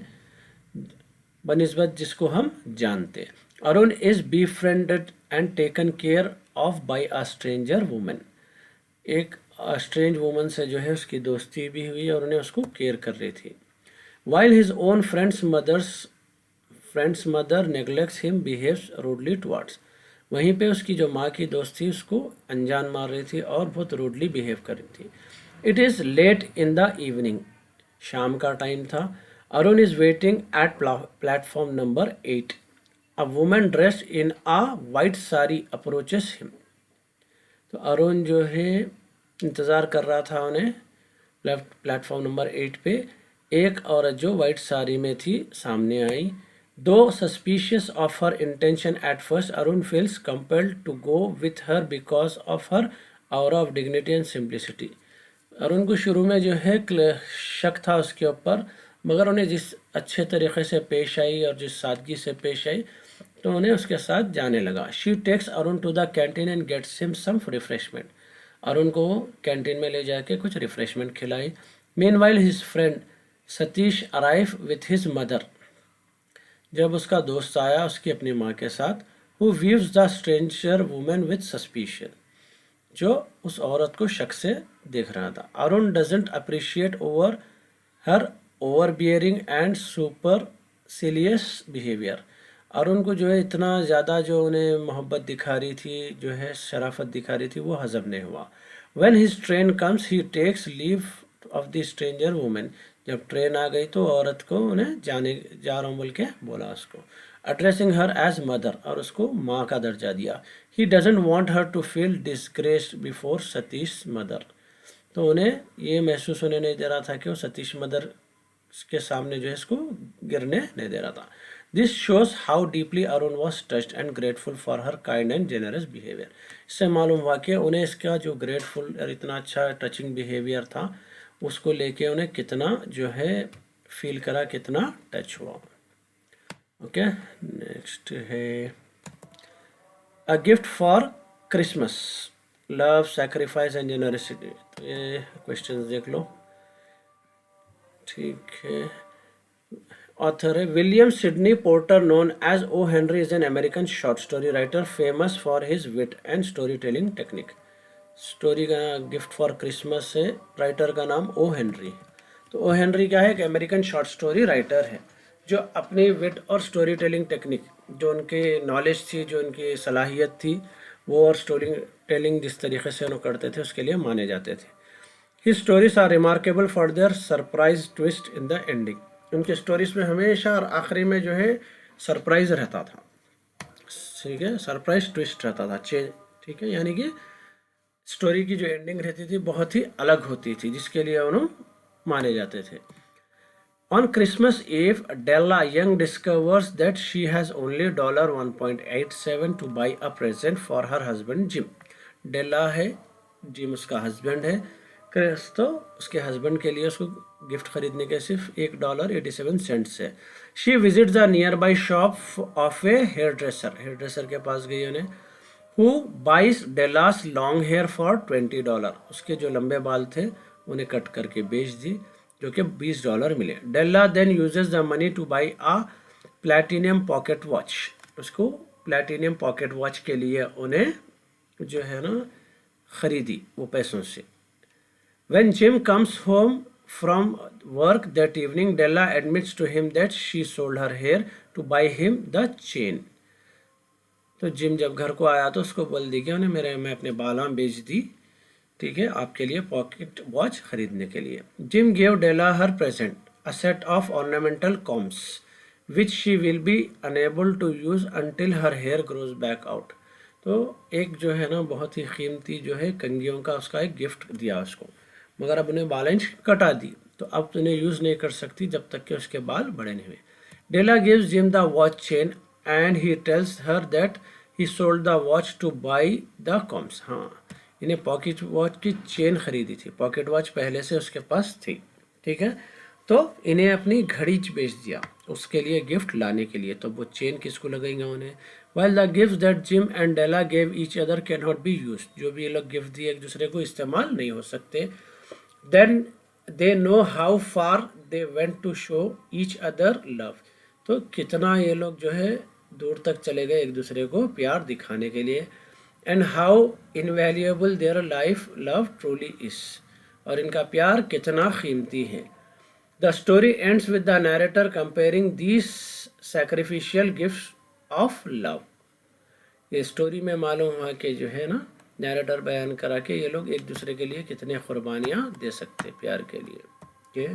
बनिस्बत जिसको हम जानते। Arun is befriended and taken care of by a stranger women. एक स्ट्रेंज वुमन से जो है उसकी दोस्ती भी हुई और उन्हें उसको केयर कर रही थी। While his own friend's mother neglects him behaves rudely towards. वहीं पे उसकी जो माँ की दोस्त थी उसको अनजान मार रही थी और बहुत रूडली बिहेव कर रही थी। It is late in the evening, शाम का टाइम था। Arun is waiting at platform number 8। A woman dressed in a white sari approaches him. तो अरुण जो है इंतज़ार कर रहा था उन्हें प्लेटफॉर्म नंबर 8 पे। एक औरत जो वाइट साड़ी में थी सामने आई। Though suspicious of her intention at first, Arun feels compelled to go with her because of her aura of dignity and simplicity. Arun को शुरू में जो है शक था उसके ऊपर, मगर उन्हें जिस अच्छे तरीके से पेश आई और जिस सादगी से पेश आई तो उन्हें उसके साथ जाने लगा। She takes Arun to the canteen and gets him some refreshment. Arun को कैंटीन में ले जाके कुछ रिफ्रेशमेंट खिलाई। Meanwhile his friend Satish arrive with his mother. जब उसका दोस्त आया उसकी अपनी माँ के साथ। Who views the stranger women with suspicion, जो उस औरत को शक से देख रहा था। Arun doesn't appreciate over her overbearing and supercilious behaviour. Arun को जो है इतना ज़्यादा जो उन्हें मोहब्बत दिखा रही थी, जो है शराफत दिखा रही थी, वो हजम नहीं हुआ। When his train comes he takes leave of the stranger women. जब ट्रेन आ गई तो औरत को उन्हें जाने जा रहा हूँ बोल के बोला उसको। अड्रेसिंग हर एज मदर, और उसको माँ का दर्जा दिया। He doesn't want her to feel disgraced before Satish mother. तो उन्हें ये महसूस होने नहीं दे रहा था कि वो सतीश मदर के सामने जो है इसको गिरने नहीं दे रहा था। This shows how deeply Arun was touched and grateful for her kind and generous behaviour. इससे मालूम हुआ कि उन्हें इसका जो ग्रेटफुल और इतना अच्छा टचिंग बिहेवियर था उसको लेके उन्हें कितना जो है फील करा, कितना टच हुआ। ओके, नेक्स्ट है a gift for Christmas, love, sacrifice and generosity. तो ये क्वेश्चंस देख लो। ठीक है, ऑथर है William Sydney Porter, known as O Henry, is an American short story writer famous for his wit and story telling technique. Story का gift for Christmas है, writer का नाम ओ हेनरी। तो ओ हेनरी क्या है, एक American short story writer है जो अपनी विट और स्टोरी टेलिंग टेक्निक, जो उनके नॉलेज थी, जो उनकी सलाहियत थी, वो और स्टोरी टेलिंग जिस तरीके से उन्होंने करते थे उसके लिए माने जाते थे। His stories are remarkable for their surprise twist in the ending. उनके स्टोरीज में हमेशा और आखिरी में जो है सरप्राइज रहता था, ठीक है, सरप्राइज ट्विस्ट रहता था, चेंज, ठीक है, यानी कि स्टोरी की जो एंडिंग रहती थी बहुत ही अलग होती थी, जिसके लिए उन्होंने माने जाते थे। On Christmas Eve, Della Young discovers that she has only $1.87 to buy a present for her husband Jim. डेला है, जिम उसका हस्बैंड है, क्रिस तो उसके हस्बैंड के लिए उसको गिफ्ट खरीदने के सिर्फ $1.87 है। She visit the nearby shop of a hairdresser के पास गई उन्हें, हु बाइस डेलास लॉन्ग हेयर फॉर $20। उसके जो लंबे बाल थे उन्हें कट करके बेच दी, जो कि $20 मिले। Della then uses the money to buy a platinum pocket watch. उसको प्लैटिनियम पॉकेट वॉच के लिए उन्हें जो है ना खरीदी वो पैसों से। When Jim comes home from work that evening, Della admits to him that she sold her hair to buy him the chain. तो जिम जब घर को आया तो उसको बोल दी कि उन्हें मैं अपने बालां बेच दी, ठीक है, आपके लिए पॉकेट वॉच खरीदने के लिए। Jim gave Della her present a set of ornamental combs which she will be unable to use until her hair grows back out. तो एक जो है ना बहुत ही कीमती जो है कंघियों का उसका एक गिफ्ट दिया उसको, मगर अब उन्हें बाल इंच कटा दी, तो अब उन्हें यूज़ नहीं कर सकती जब तक कि उसके बाल बड़े नहीं हुए। Della gives Jim the watch chain and he tells her that he sold the watch to buy the combs. हाँ, इन्हें पॉकेट वॉच की चेन खरीदी थी, पॉकेट वॉच पहले से उसके पास थी, ठीक है, तो इन्हें अपनी घड़ी बेच दिया उसके लिए गिफ्ट लाने के लिए। तो वो चेन किसको लगेंगे उन्हें। While the gift that Jim and Della gave each other can not be use, जो भी ये लोग गिफ्ट दिए एक दूसरे को इस्तेमाल नहीं हो सकते। Then they know how far they went to show each other love. तो कितना ये लोग जो है दूर तक चले गए एक दूसरे को प्यार दिखाने के लिए। And how invaluable their life love truly is, और इनका प्यार कितना कीमती है। The story ends with the narrator comparing these sacrificial gifts of love. ये स्टोरी में मालूम हुआ कि जो है ना नैरेटर बयान करा के ये लोग एक दूसरे के लिए कितने कुर्बानियाँ दे सकते प्यार के लिए। ओके,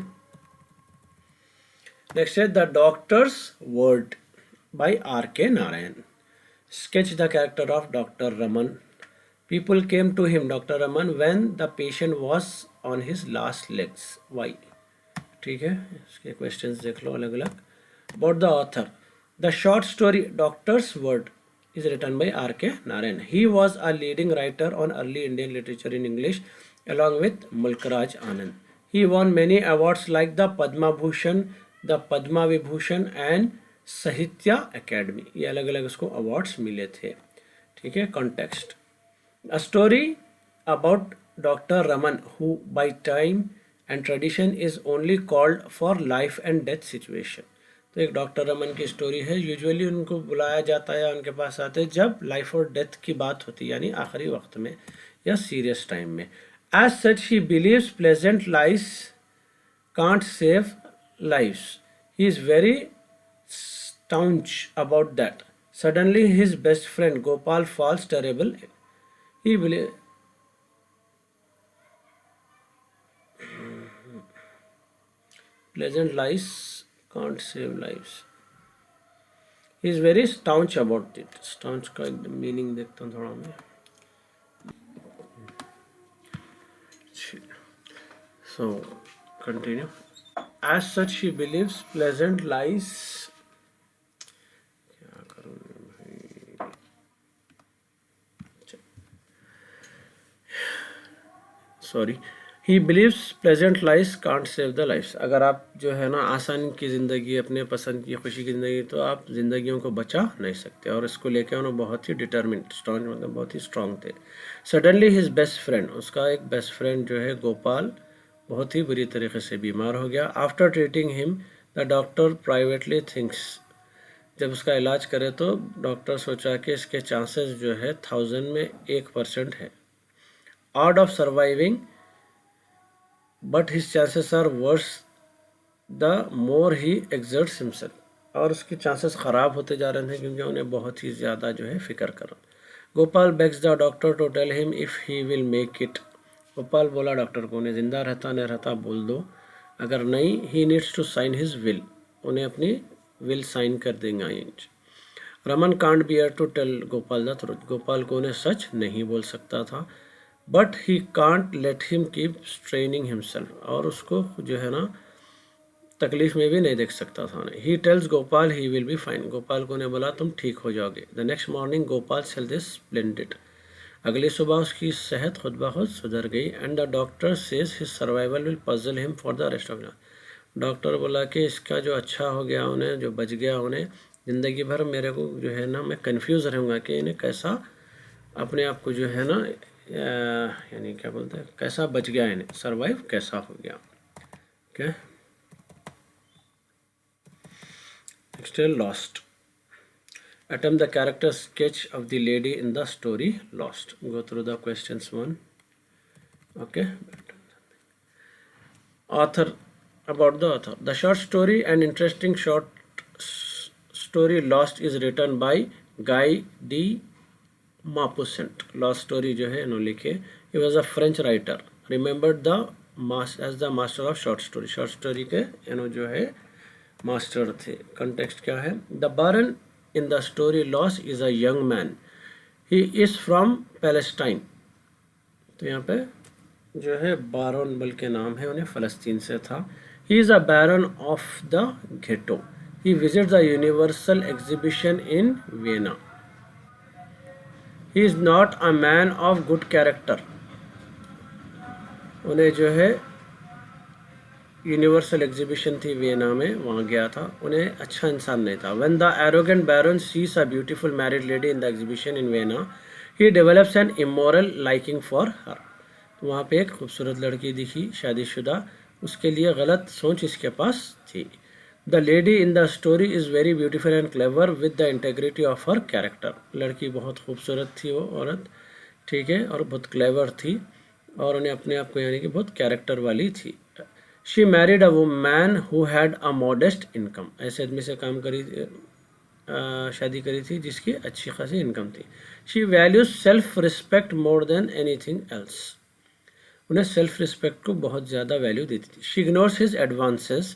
नेक्स्ट है the doctors word by R.K. Narayan. Sketch the character of Dr. Raman. People came to him, Dr. Raman, when the patient was on his last legs. Why? ठीक है, इसके क्वेश्चंस देख लो अलग अलग। About the author, the short story Doctor's Word is written by R.K. Narayan. He was a leading writer on early Indian literature in English along with Mulkraj Anand. He won many awards like the Padma Bhushan, the Padma Vibhushan and साहित्य academy, ये अलग अलग उसको awards मिले थे, ठीक है। Context, a story about doctor Raman who by time and tradition is only called for life and death situation. तो एक डॉक्टर रमन की स्टोरी है, यूजुअली उनको बुलाया जाता है, उनके पास आते हैं जब लाइफ और डेथ की बात होती है, यानी आखिरी वक्त में या सीरियस टाइम में। As such he believes pleasant life can't save lives, he is very staunch about that. Suddenly his best friend Gopal falls terrible. He believes pleasant lies can't save lives. He is very staunch about it. Staunch का meaning देखता हूँ थोड़ा मैं। So continue. As such he believes pleasant lies. Sorry, he believes pleasant life can't save the life. अगर आप जो है ना आसान की ज़िंदगी, अपने पसंद की खुशी की ज़िंदगी, तो आप ज़िंदगियों को बचा नहीं सकते। और इसको लेकर उन्होंने बहुत ही डिटर्मिन्ड, स्ट्रॉन्ग, मतलब बहुत ही स्ट्रॉन्ग थे। सडनली हिज बेस्ट फ्रेंड, उसका एक बेस्ट फ्रेंड जो है गोपाल, बहुत ही बुरी तरीके से बीमार हो गया। After treating him the doctor privately thinks, जब उसका इलाज करे तो डॉक्टर सोचा कि इसके चांसेस जो है 1000 में 1% है odd of surviving, but his chances are worse the more he exerts himself। और उसके चांसेस ख़राब होते जा रहे थे क्योंकि उन्हें बहुत ही ज़्यादा जो है फिक्र करो। Gopal begs the doctor to tell him if he will make it. Gopal बोला डॉक्टर को, उन्हें जिंदा रहता न रहता बोल दो, अगर नहीं he needs to sign his will, उन्हें अपनी will साइन कर देंगे. Raman can't bear to tell Gopal the truth, Gopal को उन्हें सच नहीं बोल सकता था. But he can't let him keep straining himself, और उसको जो है ना तकलीफ में भी नहीं देख सकता था. He tells Gopal he will be fine, Gopal को उन्हें बोला तुम ठीक हो जाओगे. The next morning Gopal health is splendid, अगली सुबह उसकी सेहत खुद ब खुद सुधर गई. And the doctor says his survival will puzzle him for the rest of life, doctor बोला कि इसका जो अच्छा हो गया उन्हें, जो बच गया उन्हें, ज़िंदगी भर मेरे को जो है ना मैं कंफ्यूज रहूँगा कि इन्हें कैसा अपने आप को जो है ना यानी क्या बोलते हैं, कैसा बच गया, इन्हें सर्वाइव कैसा हो गया. ओके, नेक्स्ट है lost. Attempt the character sketch of the lady in the story Lost. Go through the questions one. Okay. Author, about the author. The short story and interesting short story Lost is written by Guy de Maupassant. Lost story जो है इन्होंने लिखे. He was a French writer. Remembered the as the master of short story. Short story के इन्होंने जो है master थे. Context क्या है? The Baron in the story Lost is a young man. He is from Palestine. तो यहाँ पे जो है बारोन बल्कि नाम है, उन्हें फ़लस्तीन से था. He is a baron of the ghetto. He visits the Universal Exhibition in Vienna. He is not a man of good character. उन्हें जो है यूनिवर्सल एग्जीबिशन थी वियना में, वहाँ गया था, उन्हें अच्छा इंसान नहीं था. When the arrogant baron sees a beautiful married lady in the exhibition in Vienna, he develops an immoral liking for her. वहाँ पे एक खूबसूरत लड़की दिखी शादीशुदा, उसके लिए गलत सोच इसके पास थी. The lady in the story is very beautiful and clever with the integrity of her character. लड़की बहुत खूबसूरत थी वो औरत, ठीक है, और बहुत क्लेवर थी, और उन्हें अपने आप को यानी कि बहुत कैरेक्टर वाली थी. She married a man who had a modest income. ऐसे आदमी से शादी करी थी जिसकी अच्छी खासी इनकम थी. She values self respect more than anything else. उन्हें सेल्फ रिस्पेक्ट को बहुत ज़्यादा वैल्यू देती थी. She ignores his advances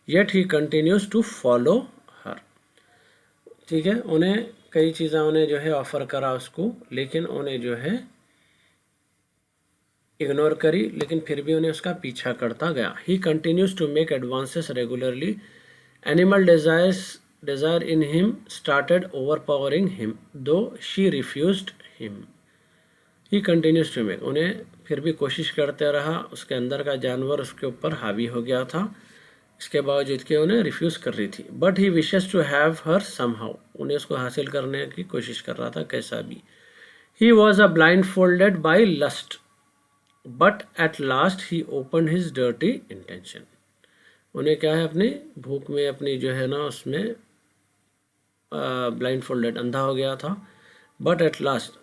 yet he continues to follow her. ठीक है, उन्हें कई चीज़ें उन्हें जो है ऑफ़र करा उसको, लेकिन उन्हें जो है इग्नोर करी, लेकिन फिर भी उन्हें उसका पीछा करता गया. He continues to make advances regularly. Animal desire in him started overpowering him, though she refused him. He continues to make, उन्हें फिर भी कोशिश करते रहा, उसके अंदर का जानवर उसके ऊपर हावी हो गया था, इसके बावजूद कि उन्हें रिफ्यूज़ कर रही थी. But he wishes to have her somehow. उन्हें उसको हासिल करने की कोशिश कर रहा था कैसा भी. He was a blindfolded by lust. But at last he opened his dirty intention. उन्हें क्या है, अपनी भूख में अपनी जो है ना उसमें ब्लाइंड फोल्डेड अंधा हो गया था. बट एट लास्ट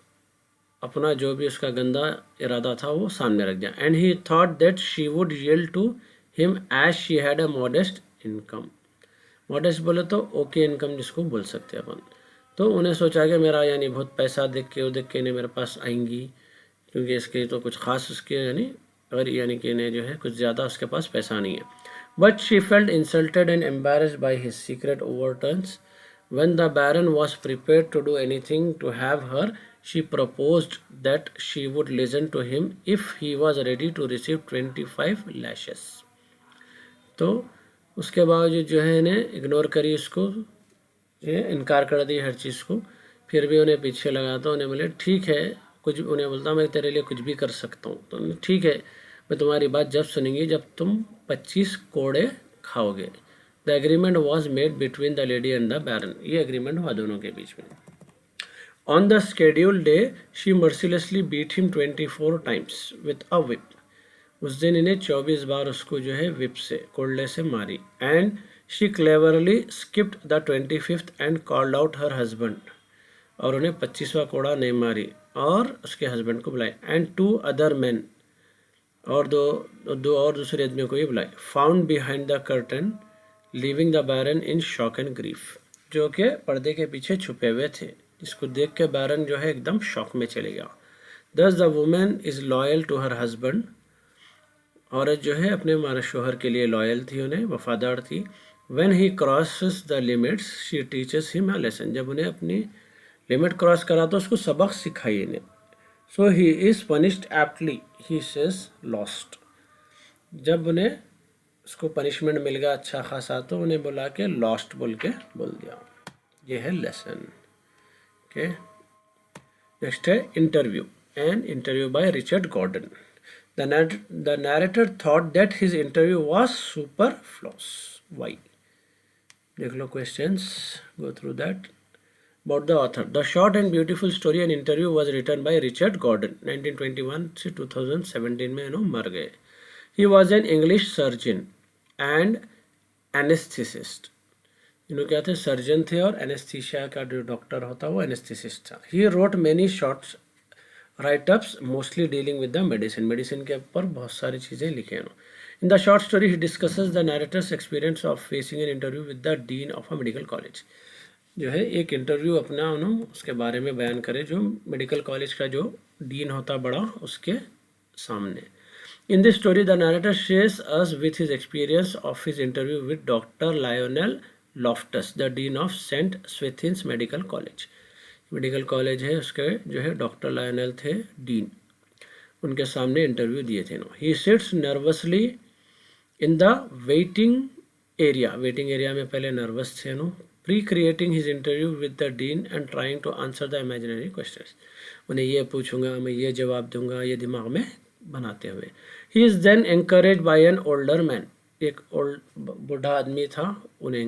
अपना जो भी उसका गंदा इरादा था वो सामने रख दिया. And he thought that she would yield to him as she had a modest income. Modest बोले तो ओके इनकम जिसको बोल सकते हैं अपन. तो उन्हें सोचा कि मेरा यानी बहुत पैसा देख के इन्हें मेरे पास आएंगी, क्योंकि इसके तो कुछ खास उसके यानी कि इन्हें जो है कुछ ज़्यादा उसके पास पैसा नहीं है. But she felt insulted and embarrassed by his secret overturns. When the baron was prepared to do anything to have her, she proposed that she would listen to him if he was ready to receive 25 lashes. तो उसके बावजूद जो है इन्हें ignore करी, इसको इनकार कर दी हर चीज़ को. फिर भी उन्हें पीछे लगा, तो उन्हें बोले ठीक है, कुछ उन्हें बोलता मैं तेरे लिए कुछ भी कर सकता हूँ. तो ठीक है, मैं तुम्हारी बात जब सुनेंगी जब तुम 25 कोड़े खाओगे. The agreement was made between the lady and the baron. ये एग्रीमेंट हुआ दोनों के बीच में. On the scheduled day she mercilessly beat him 24 times with a whip. उस दिन इन्हें 24 बार उसको जो है विप से, कोल्डे से मारी. And she cleverly skipped the 25th and called out her husband. और उन्हें 25वां कोड़ा नहीं मारी और उसके हस्बैंड को बुलाए. एंड 2 अदर मैन, और दो और दूसरे आदमियों को भी बुलाए. Found behind the curtain leaving the baron in shock and grief, जो कि पर्दे के पीछे छुपे हुए थे. जिसको देख के बैरन जो है एकदम शॉक में चले गया। Thus the woman is loyal to her husband, औरत जो है अपने हमारे शोहर के लिए लॉयल थी, उन्हें वफादार थी। When he crosses the limits she teaches him a lesson, जब उन्हें अपनी लिमिट क्रॉस करा तो उसको सबक सिखाई इन्हें। So he is punished aptly, he says lost, जब उन्हें उसको पनिशमेंट मिल गया अच्छा खासा तो उन्हें बुला के लॉस्ट बोल दिया। ये है लेसन। ओके, नेक्स्ट है interview. An interview by Richard Gordon. The narrator thought that his interview was superfluous. Why? देख लो questions, go through that. About the author, the short and beautiful story and interview was written by Richard Gordon, 1921 से 2017 में इन्हों मर गए। He was an English surgeon and anesthetist. इन्हों क्या थे? सर्जन थे और एनेस्थीसिया का जो डॉक्टर होता वो एनेस्थेसिस्ट था। He wrote many short write-ups mostly dealing with the medicine के ऊपर बहुत सारी चीज़ें लिखे हैं। In the short story he discusses the narrator's experience of facing an interview with the dean of a medical college. जो है एक इंटरव्यू अपना उन्होंने उसके बारे में बयान करे जो मेडिकल कॉलेज का जो डीन होता बड़ा उसके सामने। In this story the narrator shares us with his experience of his interview with Dr. Lionel Loftus, the dean of St. Swithin's Medical College. Medical college है उसके जो है डॉक्टर लायनल थे डीन, उनके सामने इंटरव्यू दिए थे। He sits nervously in the waiting area में पहले नर्वस थे no, pre-creating his interview with the dean and trying to answer the imaginary questions. उन्हें ये पूछूंगा, मैं ये जवाब दूंगा, ये दिमाग में बनाते हुए। He is then encouraged by an older man, एक बूढ़ा आदमी था, उन्हें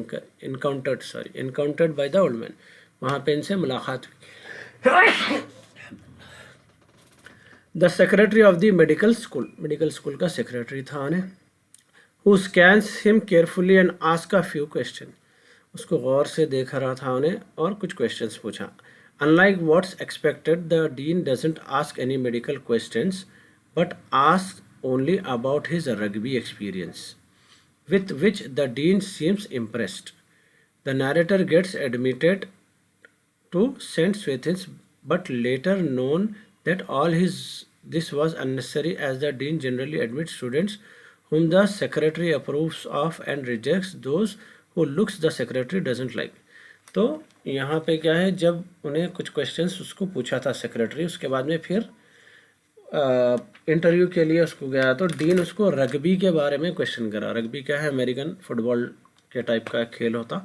encountered by the old man, वहाँ पे इनसे मुलाकात हुई। The secretary of the medical school का secretary था उन्हें, who scans him carefully and ask a few questions, उसको गौर से देख रहा था उन्हें और कुछ questions पूछा। Unlike what's expected, the dean doesn't ask any medical questions, but asks only about his rugby experience, with which the dean seems impressed. The narrator gets admitted to St. Swithin's, but later known that this was unnecessary, as the dean generally admits students whom the secretary approves of and rejects those who looks the secretary doesn't like. तो यहाँ पे क्या है, जब उन्हें कुछ questions उसको पूछा था सेक्रेटरी, उसके बाद में फिर इंटरव्यू के लिए उसको गया तो डीन उसको रग्बी के बारे में क्वेश्चन करा। रग्बी क्या है? अमेरिकन फुटबॉल के टाइप का खेल होता,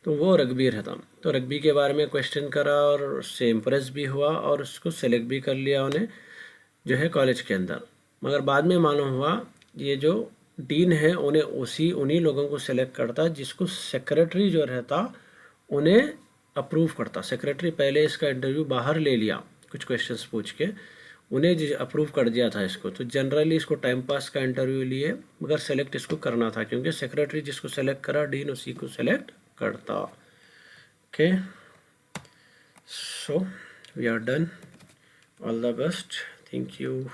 तो वो रग्बी रहता। तो रग्बी के बारे में क्वेश्चन करा और उससे इम्प्रेस भी हुआ और उसको सेलेक्ट भी कर लिया उन्हें जो है कॉलेज के अंदर। मगर बाद में मालूम हुआ ये जो डीन है उन्हीं लोगों को सेलेक्ट करता जिसको सेक्रेटरी जो रहता उन्हें अप्रूव करता। सेक्रेटरी पहले इसका इंटरव्यू बाहर ले लिया कुछ क्वेश्चंस पूछ के, उन्हें अप्रूव कर दिया था इसको। तो जनरली इसको टाइम पास का इंटरव्यू लिए, मगर सेलेक्ट इसको करना था क्योंकि सेक्रेटरी जिसको सेलेक्ट करा डीन उसी को सेलेक्ट करता। Okay, so we are done. All the best, thank you.